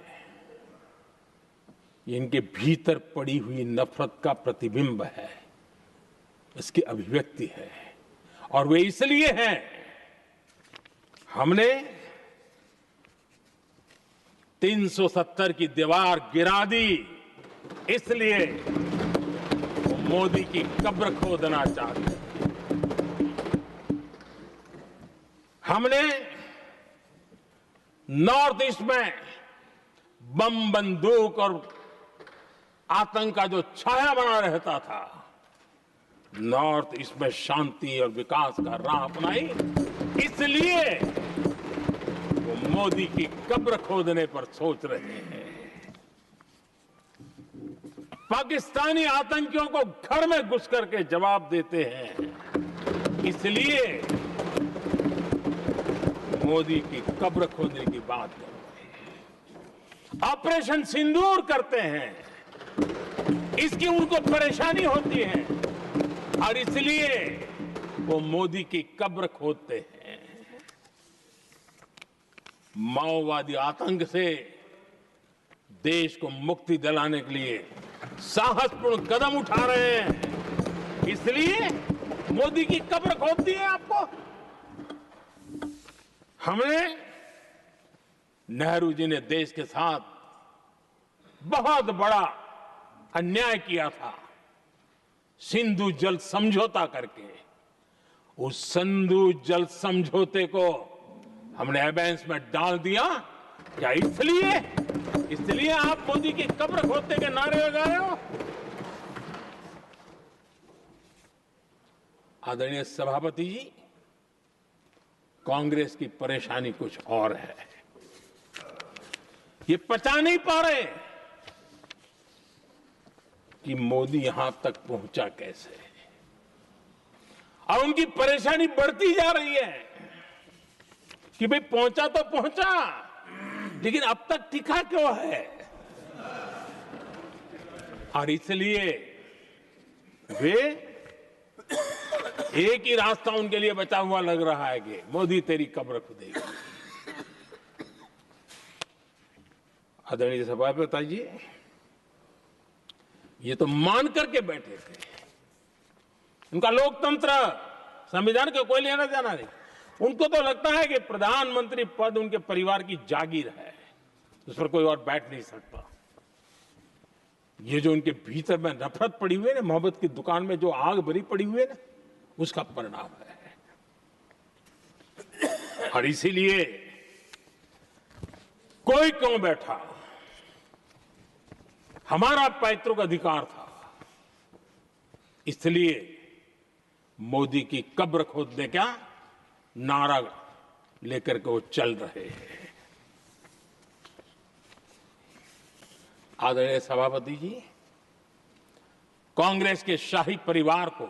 ये इनके भीतर पड़ी हुई नफरत का प्रतिबिंब है, इसकी अभिव्यक्ति है। और वे इसलिए हैं, हमने 370 की दीवार गिरा दी, इसलिए वो मोदी की कब्र खोदना चाहते हैं। हमने नॉर्थ ईस्ट में बम, बंदूक और आतंक का जो छाया बना रहता था, नॉर्थ ईस्ट में शांति और विकास का राह अपनाई, इसलिए वो मोदी की कब्र खोदने पर सोच रहे हैं। पाकिस्तानी आतंकियों को घर में घुस करके जवाब देते हैं, इसलिए मोदी की कब्र खोदने की बात करते हैं। ऑपरेशन सिंदूर करते हैं, इसकी उनको परेशानी होती है और इसलिए वो मोदी की कब्र खोदते हैं। माओवादी आतंक से देश को मुक्ति दिलाने के लिए साहसपूर्ण कदम उठा रहे हैं, इसलिए मोदी की कब्र खोदती है आपको। हमने, नेहरू जी ने देश के साथ बहुत बड़ा अन्याय किया था, सिंधु जल समझौता करके। उस सिंधु जल समझौते को हमने एबेंस में डाल दिया। क्या इसलिए आप मोदी की कब्र खोदने के नारे लगा रहे हो? आदरणीय सभापति जी, कांग्रेस की परेशानी कुछ और है। ये पचा नहीं पा रहे कि मोदी यहां तक पहुंचा कैसे, और उनकी परेशानी बढ़ती जा रही है कि भाई पहुंचा तो पहुंचा, लेकिन अब तक टिका क्यों है। और इसलिए वे एक ही रास्ता उनके लिए बचा हुआ लग रहा है कि मोदी तेरी कब्र खुदेगी। आदरणीय सभापति जी, ये तो मान करके बैठे थे। उनका लोकतंत्र, संविधान का कोई लेना देना नहीं। उनको तो लगता है कि प्रधानमंत्री पद उनके परिवार की जागीर है, उस पर कोई और बैठ नहीं सकता। ये जो उनके भीतर में नफरत पड़ी हुई है ना, मोहब्बत की दुकान में जो आग भरी पड़ी हुई है ना, उसका परिणाम है। और इसीलिए कोई क्यों बैठा, हमारा पैतृक अधिकार था, इसलिए मोदी की कब्र खोदने का नारा लेकर के वो चल रहे हैं। आदरणीय सभापति जी, कांग्रेस के शाही परिवार को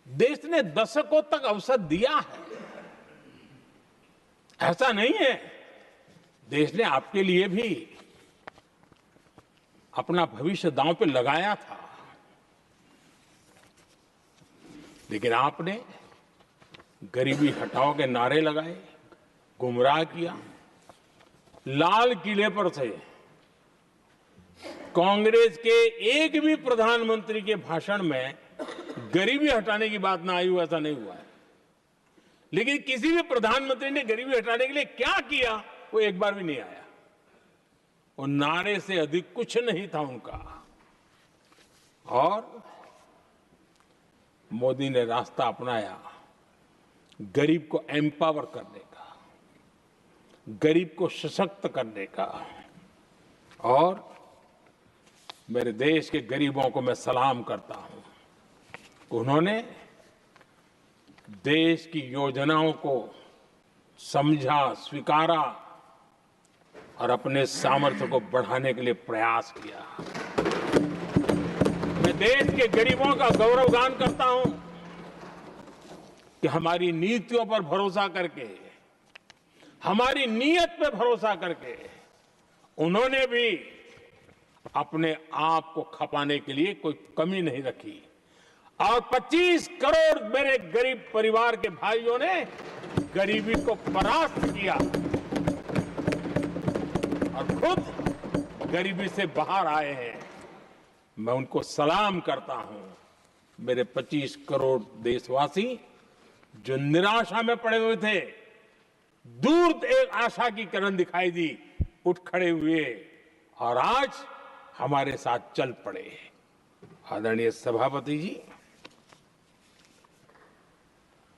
देश ने दशकों तक अवसर दिया है। ऐसा नहीं है, देश ने आपके लिए भी अपना भविष्य दांव पे लगाया था, लेकिन आपने गरीबी हटाओ के नारे लगाए, गुमराह किया। लाल किले पर से कांग्रेस के एक भी प्रधानमंत्री के भाषण में गरीबी हटाने की बात ना आई हो, ऐसा नहीं हुआ है। लेकिन किसी भी प्रधानमंत्री ने गरीबी हटाने के लिए क्या किया, वो एक बार भी नहीं आया। वो नारे से अधिक कुछ नहीं था उनका। और मोदी ने रास्ता अपनाया गरीब को एम्पावर करने का, गरीब को सशक्त करने का। और मेरे देश के गरीबों को मैं सलाम करता हूं, उन्होंने देश की योजनाओं को समझा, स्वीकारा और अपने सामर्थ्य को बढ़ाने के लिए प्रयास किया। मैं देश के गरीबों का गौरवगान करता हूं कि हमारी नीतियों पर भरोसा करके, हमारी नीयत पर भरोसा करके उन्होंने भी अपने आप को खपाने के लिए कोई कमी नहीं रखी। और 25 करोड़ मेरे गरीब परिवार के भाइयों ने गरीबी को परास्त किया और खुद गरीबी से बाहर आए हैं। मैं उनको सलाम करता हूं। मेरे 25 करोड़ देशवासी जो निराशा में पड़े हुए थे, दूर एक आशा की किरण दिखाई दी, उठ खड़े हुए और आज हमारे साथ चल पड़े। आदरणीय सभापति जी,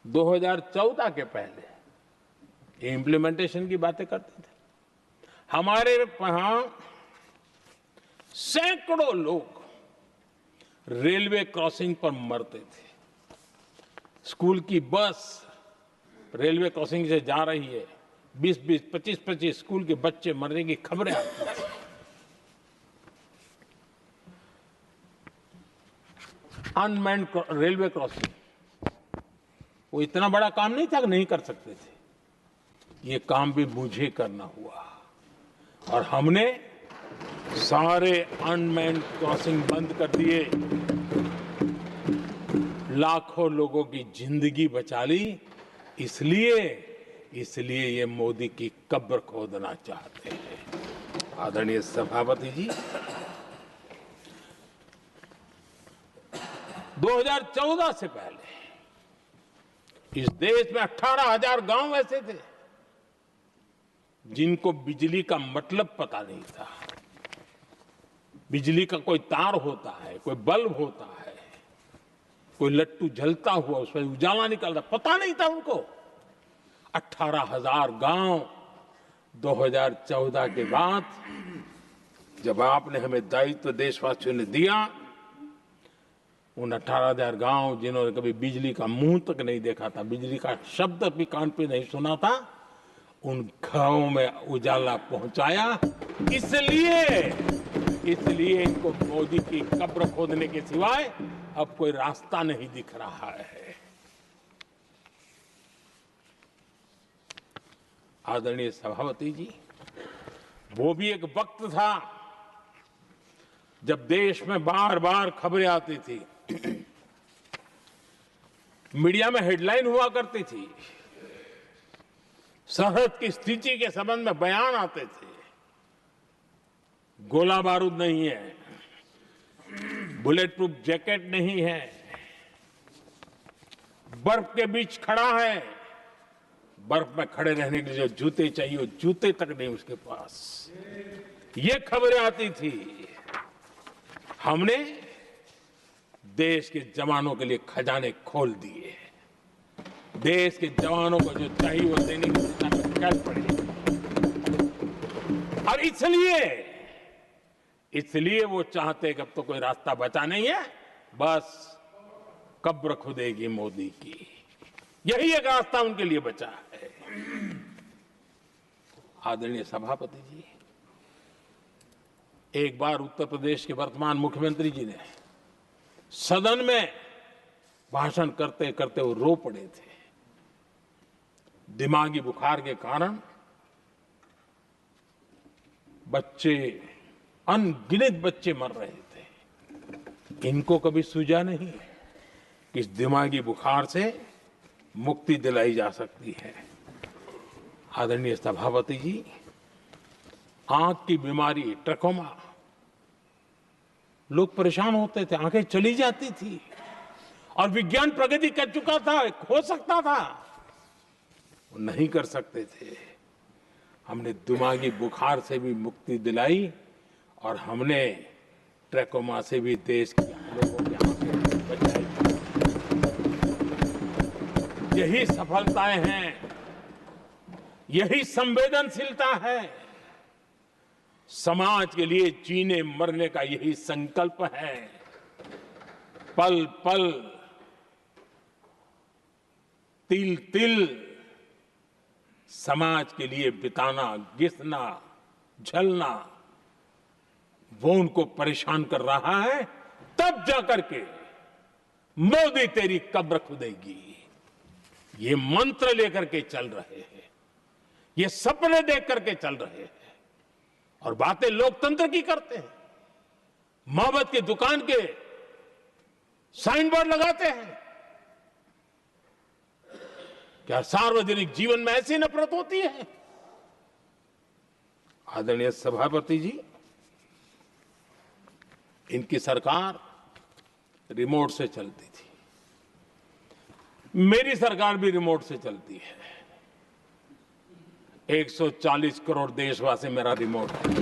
2014 के पहले इम्प्लीमेंटेशन की बातें करते थे। हमारे यहां सैकड़ों लोग रेलवे क्रॉसिंग पर मरते थे। स्कूल की बस रेलवे क्रॉसिंग से जा रही है, 20-20, 25-25 स्कूल के बच्चे मरने की खबरें आती थी। अनमैन्ड रेलवे क्रॉसिंग, वो इतना बड़ा काम नहीं था कि नहीं कर सकते थे। ये काम भी मुझे करना हुआ और हमने सारे अनमैन्ड क्रॉसिंग बंद कर दिए, लाखों लोगों की जिंदगी बचा ली। इसलिए ये मोदी की कब्र खोदना चाहते हैं। आदरणीय सभापति जी, 2014 से पहले इस देश में 18,000 गांव ऐसे थे जिनको बिजली का मतलब पता नहीं था। बिजली का कोई तार होता है, कोई बल्ब होता है, कोई लट्टू जलता हुआ उसमें उजाला निकलता, पता नहीं था उनको। 18,000 गांव 2014 के बाद जब आपने हमें दायित्व देशवासियों ने दिया, उन 18,000 गांव जिन्होंने कभी बिजली का मुंह तक नहीं देखा था, बिजली का शब्द भी कान पे नहीं सुना था, उन घरों में उजाला पहुंचाया। इसलिए इनको मोदी की कब्र खोदने के सिवाय अब कोई रास्ता नहीं दिख रहा है। आदरणीय सभापति जी, वो भी एक वक्त था जब देश में बार बार खबरें आती थी, मीडिया में हेडलाइन हुआ करती थी, सरहद की स्थिति के संबंध में बयान आते थे, गोला बारूद नहीं है, बुलेट प्रूफ जैकेट नहीं है, बर्फ के बीच खड़ा है, बर्फ में खड़े रहने के लिए जो जूते चाहिए वो जूते तक नहीं उसके पास, ये खबरें आती थी। हमने देश के जवानों के लिए खजाने खोल दिए, देश के जवानों को जो चाहिए वो देने की दिशा में चल पड़े। और इसलिए वो चाहते कि अब तो कोई रास्ता बचा नहीं है, बस कब्र खुदेगी मोदी की, यही एक रास्ता उनके लिए बचा है। आदरणीय सभापति जी, एक बार उत्तर प्रदेश के वर्तमान मुख्यमंत्री जी ने सदन में भाषण करते करते वो रो पड़े थे। दिमागी बुखार के कारण बच्चे, अनगिनत बच्चे मर रहे थे। इनको कभी सूझा नहीं कि इस दिमागी बुखार से मुक्ति दिलाई जा सकती है। आदरणीय सभापति जी, आंख की बीमारी ट्रकोमा, लोग परेशान होते थे, आंखें चली जाती थी और विज्ञान प्रगति कर चुका था, हो सकता था, वो नहीं कर सकते थे। हमने दिमागी बुखार से भी मुक्ति दिलाई और हमने ट्रकोमा से भी देश के लोगों की आंखें बचाई। यही सफलताएं हैं, यही संवेदनशीलता है, समाज के लिए जीने मरने का यही संकल्प है। पल पल, तिल तिल समाज के लिए बिताना, घिसना, झलना, वो उनको परेशान कर रहा है। तब जाकर के मोदी तेरी कब्र खुदेगी, ये मंत्र लेकर के चल रहे हैं, ये सपने देख करके चल रहे हैं और बातें लोकतंत्र की करते हैं। मोहब्बत की दुकान के साइन बोर्ड लगाते हैं। क्या सार्वजनिक जीवन में ऐसी नफरत होती है? आदरणीय सभापति जी, इनकी सरकार रिमोट से चलती थी, मेरी सरकार भी रिमोट से चलती है। 140 करोड़ देशवासी मेरा रिमोट है।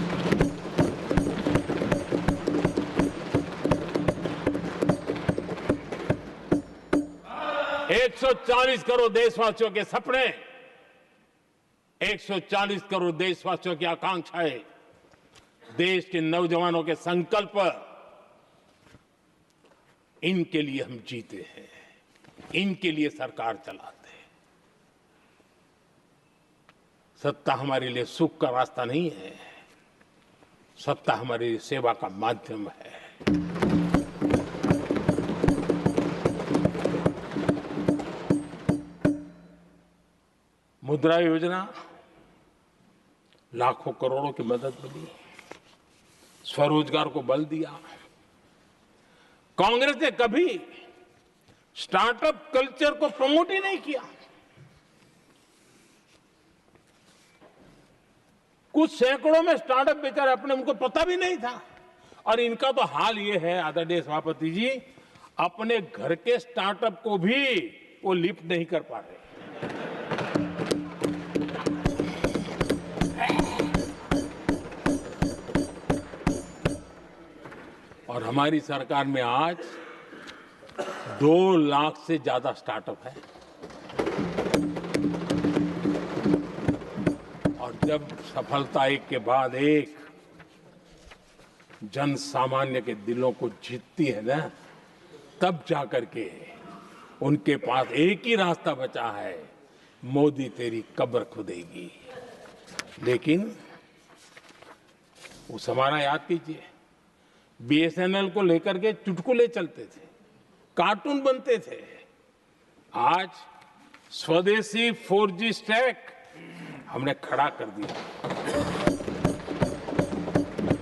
एक 140 करोड़ देशवासियों के सपने, 140 करोड़ देशवासियों की आकांक्षाएं, देश के नौजवानों के संकल्प, इनके लिए हम जीते हैं, इनके लिए सरकार चलाते हैं। सत्ता हमारे लिए सुख का रास्ता नहीं है, सत्ता हमारी लिए सेवा का माध्यम है। मुद्रा योजना, लाखों करोड़ों की मदद मिली, स्वरोजगार को बल दिया। कांग्रेस ने कभी स्टार्टअप कल्चर को प्रमोट ही नहीं किया। कुछ सैकड़ों में स्टार्टअप बेचारे अपने, उनको पता भी नहीं था। और इनका तो हाल ये है आदरणीय सभापति जी, अपने घर के स्टार्टअप को भी वो लिफ्ट नहीं कर पा रहे। और हमारी सरकार में आज 2 लाख से ज्यादा स्टार्टअप है। और जब सफलता एक के बाद एक जन सामान्य के दिलों को जीतती है ना, तब जाकर के उनके पास एक ही रास्ता बचा है, मोदी तेरी कब्र खुदेगी। लेकिन उस हमारा याद कीजिए, बीएसएनएल को लेकर के चुटकुले चलते थे, कार्टून बनते थे। आज स्वदेशी 4G स्टैक हमने खड़ा कर दिया।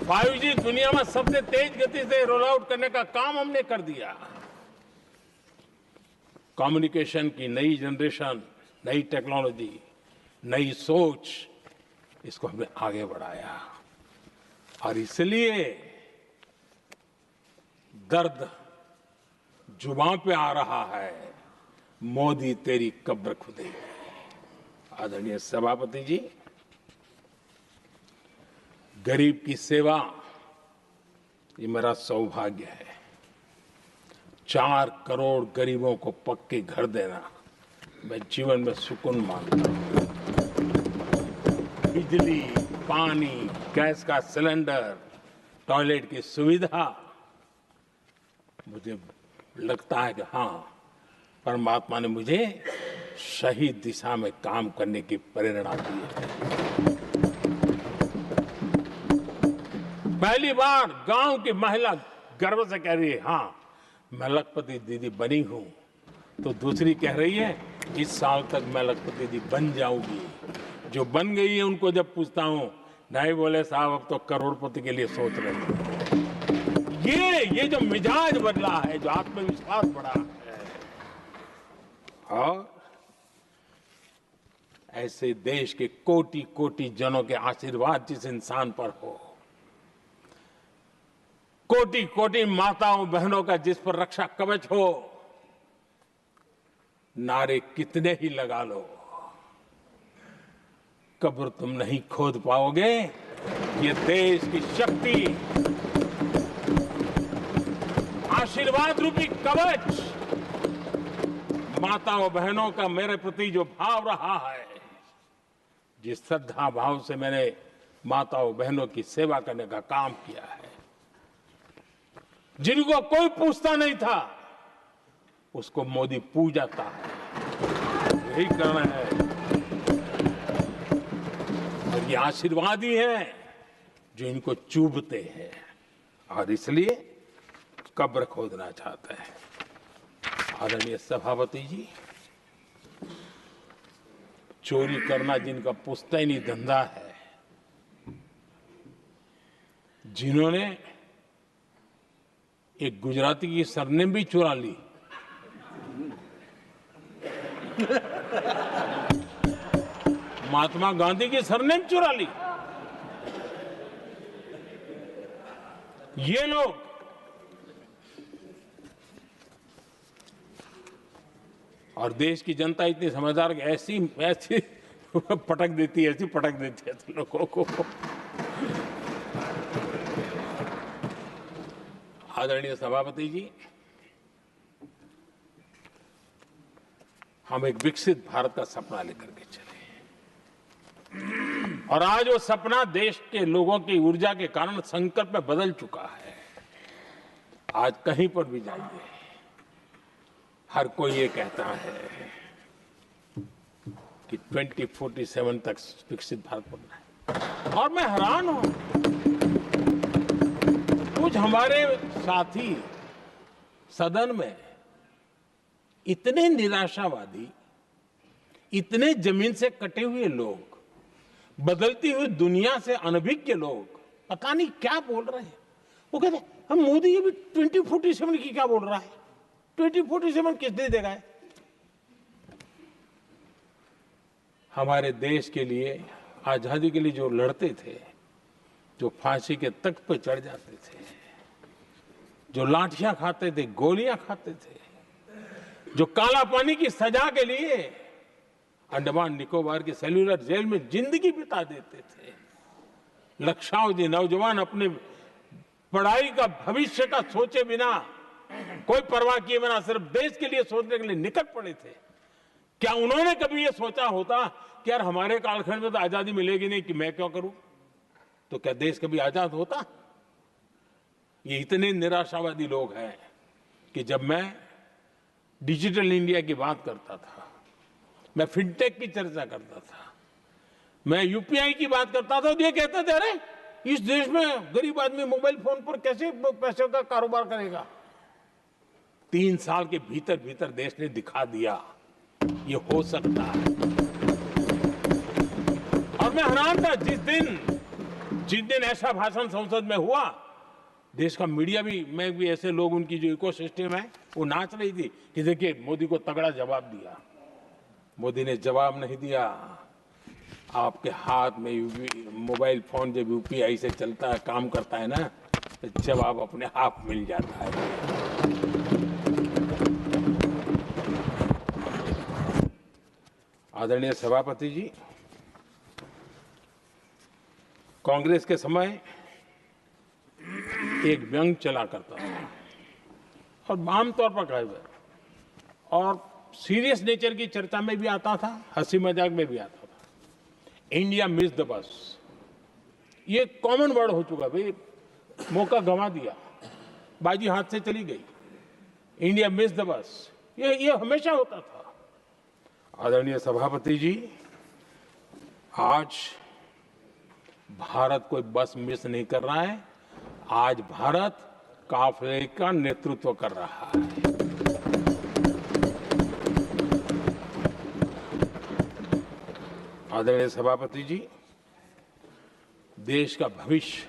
5G दुनिया में सबसे तेज गति से रोल आउट करने का काम हमने कर दिया। कम्युनिकेशन की नई जनरेशन, नई टेक्नोलॉजी, नई सोच, इसको हमने आगे बढ़ाया। और इसलिए दर्द जुबान पे आ रहा है, मोदी तेरी कब्र खुदेगी। आदरणीय सभापति जी, गरीब की सेवा ये मेरा सौभाग्य है। 4 करोड़ गरीबों को पक्के घर देना मैं जीवन में सुकून मानता हूं। बिजली, पानी, गैस का सिलेंडर, टॉयलेट की सुविधा, मुझे लगता है कि हाँ, परमात्मा ने मुझे सही दिशा में काम करने की प्रेरणा दी है। पहली बार गांव की महिला गर्व से कह रही है, हाँ मैं लखपति दीदी बनी हूं, तो दूसरी कह रही है इस साल तक मैं लखपति दीदी बन जाऊंगी। जो बन गई है उनको जब पूछता हूं, नहीं बोले साहब अब तो करोड़पति के लिए सोच रहे हैं। ये जो मिजाज बदला है, जो आत्मविश्वास बढ़ा है, और ऐसे देश के कोटि कोटि जनों के आशीर्वाद जिस इंसान पर हो, कोटि कोटि माताओं बहनों का जिस पर रक्षा कवच हो, नारे कितने ही लगा लो, कब्र तुम नहीं खोद पाओगे। ये देश की शक्ति, आशीर्वाद रूपी कवच, माताओं बहनों का मेरे प्रति जो भाव रहा है, जिस श्रद्धा भाव से मैंने माताओं बहनों की सेवा करने का काम किया है, जिनको कोई पूछता नहीं था उसको मोदी पूजाता है। यही कारण है, और ये आशीर्वाद ही है जो इनको चूभते हैं, और इसलिए कब्र खोदना चाहता है। आदरणीय सभापति जी, चोरी करना जिनका पुश्तैनी धंधा है, जिन्होंने एक गुजराती की सरनेम भी चुरा ली, महात्मा गांधी की सरनेम चुरा ली, ये लोग और देश की जनता इतनी समझदार कि ऐसी ऐसी पटक देती है, ऐसी पटक देती है तो लोगों को। आदरणीय सभापति जी, हम एक विकसित भारत का सपना लेकर के चले, और आज वो सपना देश के लोगों की ऊर्जा के कारण संकल्प में बदल चुका है। आज कहीं पर भी जाइए, हर कोई ये कहता है कि 2047 तक विकसित भारत बनना है, और मैं हैरान हूं, कुछ हमारे साथी सदन में इतने निराशावादी, इतने जमीन से कटे हुए लोग, बदलती हुई दुनिया से अनभिज्ञ लोग पता नहीं क्या बोल रहे हैं। वो कहते हैं हम मोदी ये भी 2047 की क्या बोल रहा है, 2047 किसने देगा है? हमारे देश के लिए, आजादी के लिए जो लड़ते थे, जो फांसी के तख्त पर चढ़ जाते थे, जो लाठियां खाते थे, गोलियां खाते थे, जो काला पानी की सजा के लिए अंडमान निकोबार की सेल्यूलर जेल में जिंदगी बिता देते थे, लक्षावधि नौजवान अपने पढ़ाई का भविष्य का सोचे बिना, कोई परवाह किए बिना सिर्फ देश के लिए सोचने के लिए निकल पड़े थे। क्या उन्होंने कभी ये सोचा होता कि यार हमारे कालखंड में तो आजादी मिलेगी नहीं, कि मैं क्यों करूं? तो क्या देश कभी आजाद होता? ये इतने निराशावादी लोग हैं, कि जब मैं डिजिटल इंडिया की बात करता था, मैं फिनटेक की चर्चा करता था, मैं यूपीआई की बात करता था, तो ये कहते थे अरे इस देश में गरीब आदमी मोबाइल फोन पर कैसे पैसों का कारोबार करेगा। 3 साल के भीतर भीतर देश ने दिखा दिया ये हो सकता है। और मैं हैरान था जिस दिन ऐसा भाषण संसद में हुआ, देश का मीडिया भी, मैं भी, ऐसे लोग, उनकी जो इकोसिस्टम है वो नाच रही थी कि देखिए मोदी को तगड़ा जवाब दिया। मोदी ने जवाब नहीं दिया। आपके हाथ में मोबाइल फोन जब यूपीआई से चलता है, काम करता है ना, तो जवाब अपने आप मिल जाता है। आदरणीय सभापति जी, कांग्रेस के समय एक व्यंग चला करता था और आमतौर पर कहे और सीरियस नेचर की चर्चा में भी आता था, हंसी मजाक में भी आता था। इंडिया मिस द बस, ये कॉमन वर्ड हो चुका भाई, मौका गंवा दिया, बाजी हाथ से चली गई। इंडिया मिस द बस, ये हमेशा होता था। आदरणीय सभापति जी, आज भारत कोई बस मिस नहीं कर रहा है, आज भारत काफिले का नेतृत्व कर रहा है। आदरणीय सभापति जी, देश का भविष्य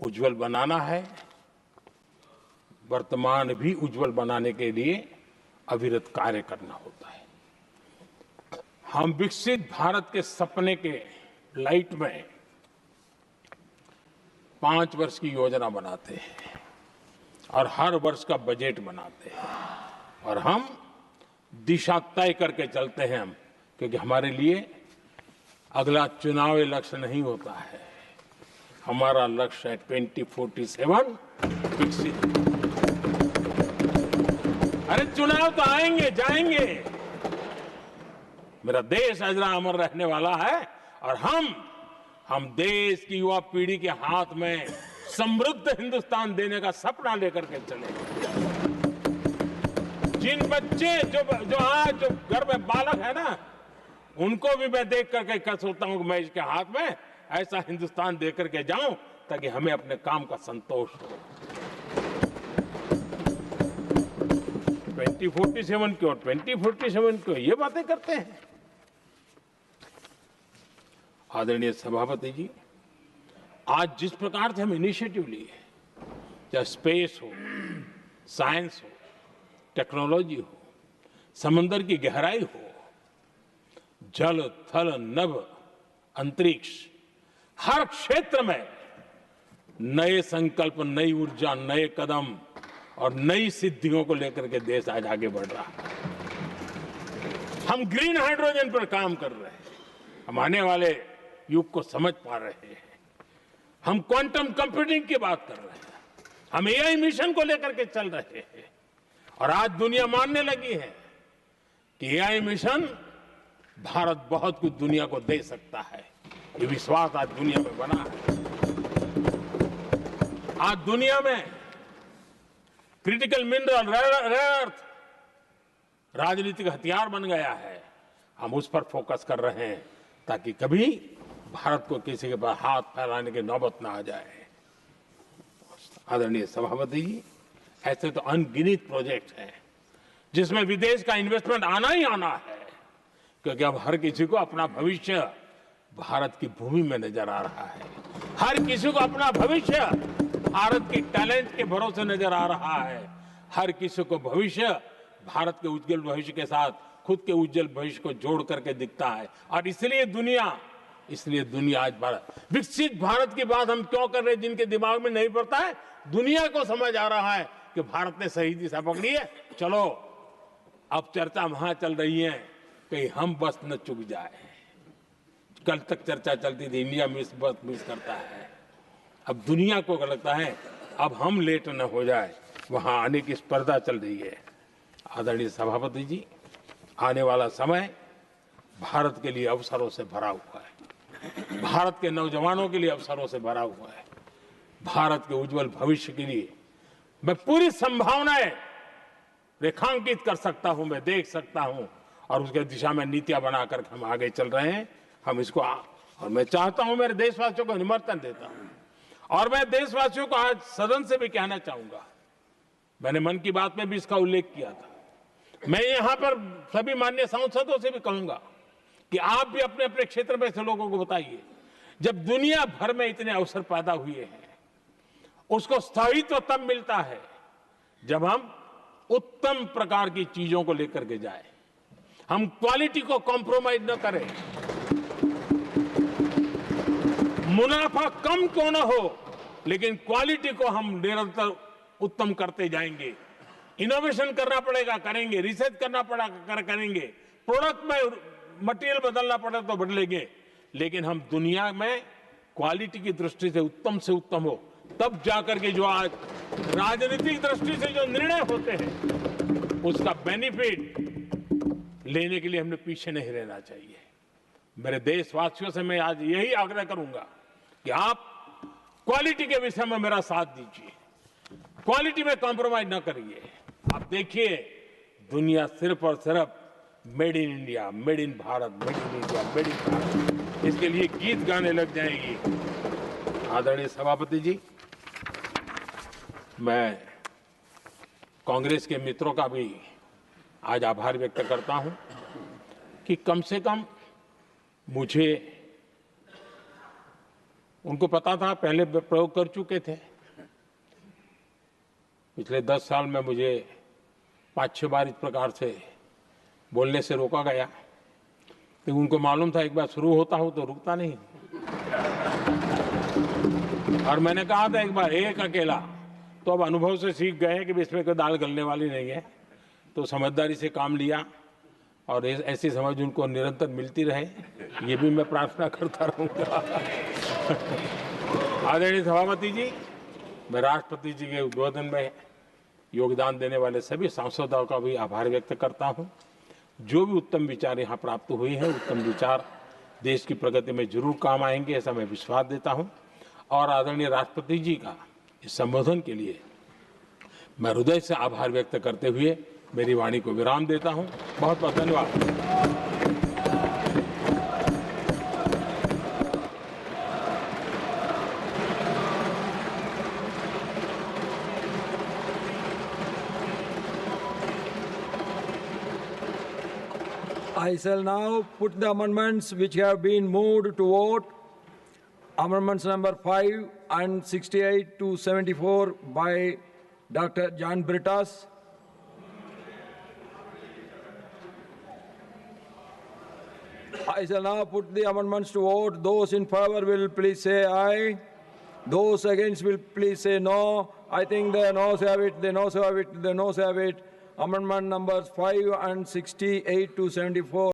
उज्जवल बनाना है, वर्तमान भी उज्जवल बनाने के लिए अविरत कार्य करना होता है। हम विकसित भारत के सपने के लाइट में 5 वर्ष की योजना बनाते हैं और हर वर्ष का बजट बनाते हैं और हम दिशा तय करके चलते हैं, क्योंकि हमारे लिए अगला चुनावी लक्ष्य नहीं होता है, हमारा लक्ष्य है 2047 विकसित। अरे चुनाव तो आएंगे जाएंगे, मेरा देश अजरा अमर रहने वाला है और हम देश की युवा पीढ़ी के हाथ में समृद्ध हिंदुस्तान देने का सपना लेकर के चले। जिन बच्चे जो आज जो घर में बालक है ना, उनको भी मैं देख करके सोचता हूं कि मैं इसके हाथ में ऐसा हिंदुस्तान दे करके जाऊं ताकि हमें अपने काम का संतोष हो। 2047 क्यों, 2047 क्यों, ये बातें करते हैं। आदरणीय सभापति जी, आज जिस प्रकार से हम इनिशिएटिव लिए, चाहे स्पेस हो, साइंस हो, टेक्नोलॉजी हो, समंदर की गहराई हो, जल थल नभ अंतरिक्ष, हर क्षेत्र में नए संकल्प, नई ऊर्जा, नए कदम और नई सिद्धियों को लेकर के देश आज आगे बढ़ रहा है। हम ग्रीन हाइड्रोजन पर काम कर रहे हैं, हम आने वाले युग को समझ पा रहे हैं। हम क्वांटम कंप्यूटिंग की बात कर रहे हैं, हम एआई मिशन को लेकर के चल रहे हैं और आज दुनिया मानने लगी है कि एआई मिशन भारत बहुत कुछ दुनिया को दे सकता है। ये विश्वास आज दुनिया में बना है। आज दुनिया में क्रिटिकल मिनरल, रेयर अर्थ राजनीतिक हथियार बन गया है। हम उस पर फोकस कर रहे हैं ताकि कभी भारत को किसी के पास हाथ फैलाने की नौबत ना आ जाए। आदरणीय सभापति जी, ऐसे तो अनगिनत प्रोजेक्ट हैं जिसमें विदेश का इन्वेस्टमेंट आना ही आना है, क्योंकि अब हर किसी को अपना भविष्य भारत की भूमि में नजर आ रहा है। हर किसी को अपना भविष्य भारत की टैलेंट के भरोसे नजर आ रहा है। हर किसी को भविष्य भारत के उज्जवल भविष्य के साथ खुद के उज्जवल भविष्य को जोड़ करके दिखता है। और इसलिए दुनिया आज भारत, विकसित भारत की बात हम क्यों कर रहे हैं, जिनके दिमाग में नहीं पड़ता है, दुनिया को समझ आ रहा है कि भारत ने सही दिशा पकड़ी है। चलो अब चर्चा वहां चल रही है कहीं हम बस न चूक जाए। कल तक चर्चा चलती थी इंडिया बस मिस करता है, अब दुनिया को लगता है अब हम लेट न हो जाए, वहां आने की स्पर्धा चल रही है। आदरणीय सभापति जी, आने वाला समय भारत के लिए अवसरों से भरा हुआ है, भारत के नौजवानों के लिए अवसरों से भरा हुआ है। भारत के उज्जवल भविष्य के लिए मैं पूरी संभावनाएं रेखांकित कर सकता हूं, मैं देख सकता हूं और उसके दिशा में नीतियां बनाकर हम आगे चल रहे हैं। हम इसको और मैं चाहता हूं, मेरे देशवासियों को निमंत्रण देता हूं और मैं देशवासियों को आज सदन से भी कहना चाहूंगा, मैंने मन की बात में भी इसका उल्लेख किया था, मैं यहां पर सभी माननीय सांसदों से भी कहूंगा कि आप भी अपने अपने क्षेत्र में से लोगों को बताइए, जब दुनिया भर में इतने अवसर पैदा हुए हैं, उसको स्थायित्व तब मिलता है जब हम उत्तम प्रकार की चीजों को लेकर के जाए, हम क्वालिटी को कॉम्प्रोमाइज न करें। मुनाफा कम क्यों न हो, लेकिन क्वालिटी को हम निरंतर उत्तम करते जाएंगे। इनोवेशन करना पड़ेगा, करेंगे, रिसर्च करना पड़ेगा, करेंगे, प्रोडक्ट में मटेरियल बदलना पड़े तो बदलेंगे, लेकिन हम दुनिया में क्वालिटी की दृष्टि से उत्तम हो, तब जाकर के जो आज राजनीतिक दृष्टि से जो निर्णय होते हैं उसका बेनिफिट लेने के लिए हमने पीछे नहीं रहना चाहिए। मेरे देशवासियों से मैं आज यही आग्रह करूंगा कि आप क्वालिटी के विषय में मेरा साथ दीजिए, क्वालिटी में कॉम्प्रोमाइज ना करिए। आप देखिए, दुनिया सिर्फ और सिर्फ made in India, made in Bharat, made in India, made in Bharat, इसके लिए गीत गाने लग जाएंगी। आदरणीय सभापति जी, मैं कांग्रेस के मित्रों का भी आज आभार व्यक्त करता हूं कि कम से कम मुझे, उनको पता था, पहले प्रयोग कर चुके थे, पिछले 10 साल में मुझे 5-6 बार इस प्रकार से बोलने से रोका गया, तो उनको मालूम था एक बार शुरू होता हूं तो रुकता नहीं। और मैंने कहा था एक बार एक अकेला, तो अब अनुभव से सीख गए कि इसमें कोई दाल गलने वाली नहीं है, तो समझदारी से काम लिया और ऐसी समझ उनको निरंतर मिलती रहे, ये भी मैं प्रार्थना करता रहूंगा। आदरणीय सभापति जी, मैं राष्ट्रपति जी के उद्बोधन में योगदान देने वाले सभी सांसदों का भी आभार व्यक्त करता हूं। जो भी उत्तम विचार यहाँ प्राप्त हुए हैं, उत्तम विचार देश की प्रगति में जरूर काम आएंगे, ऐसा मैं विश्वास देता हूं। और आदरणीय राष्ट्रपति जी का इस संबोधन के लिए मैं हृदय से आभार व्यक्त करते हुए मेरी वाणी को विराम देता हूं। बहुत बहुत धन्यवाद। I shall now put the amendments which have been moved to vote. Amendments number 5 and 68 to 74 by Dr. John Brittas. I shall now put the amendments to vote. Those in favor will please say aye. Those against will please say no. I think the noes have it, the noes have it, the noes have it. Amendment numbers 5 and 68 to 74.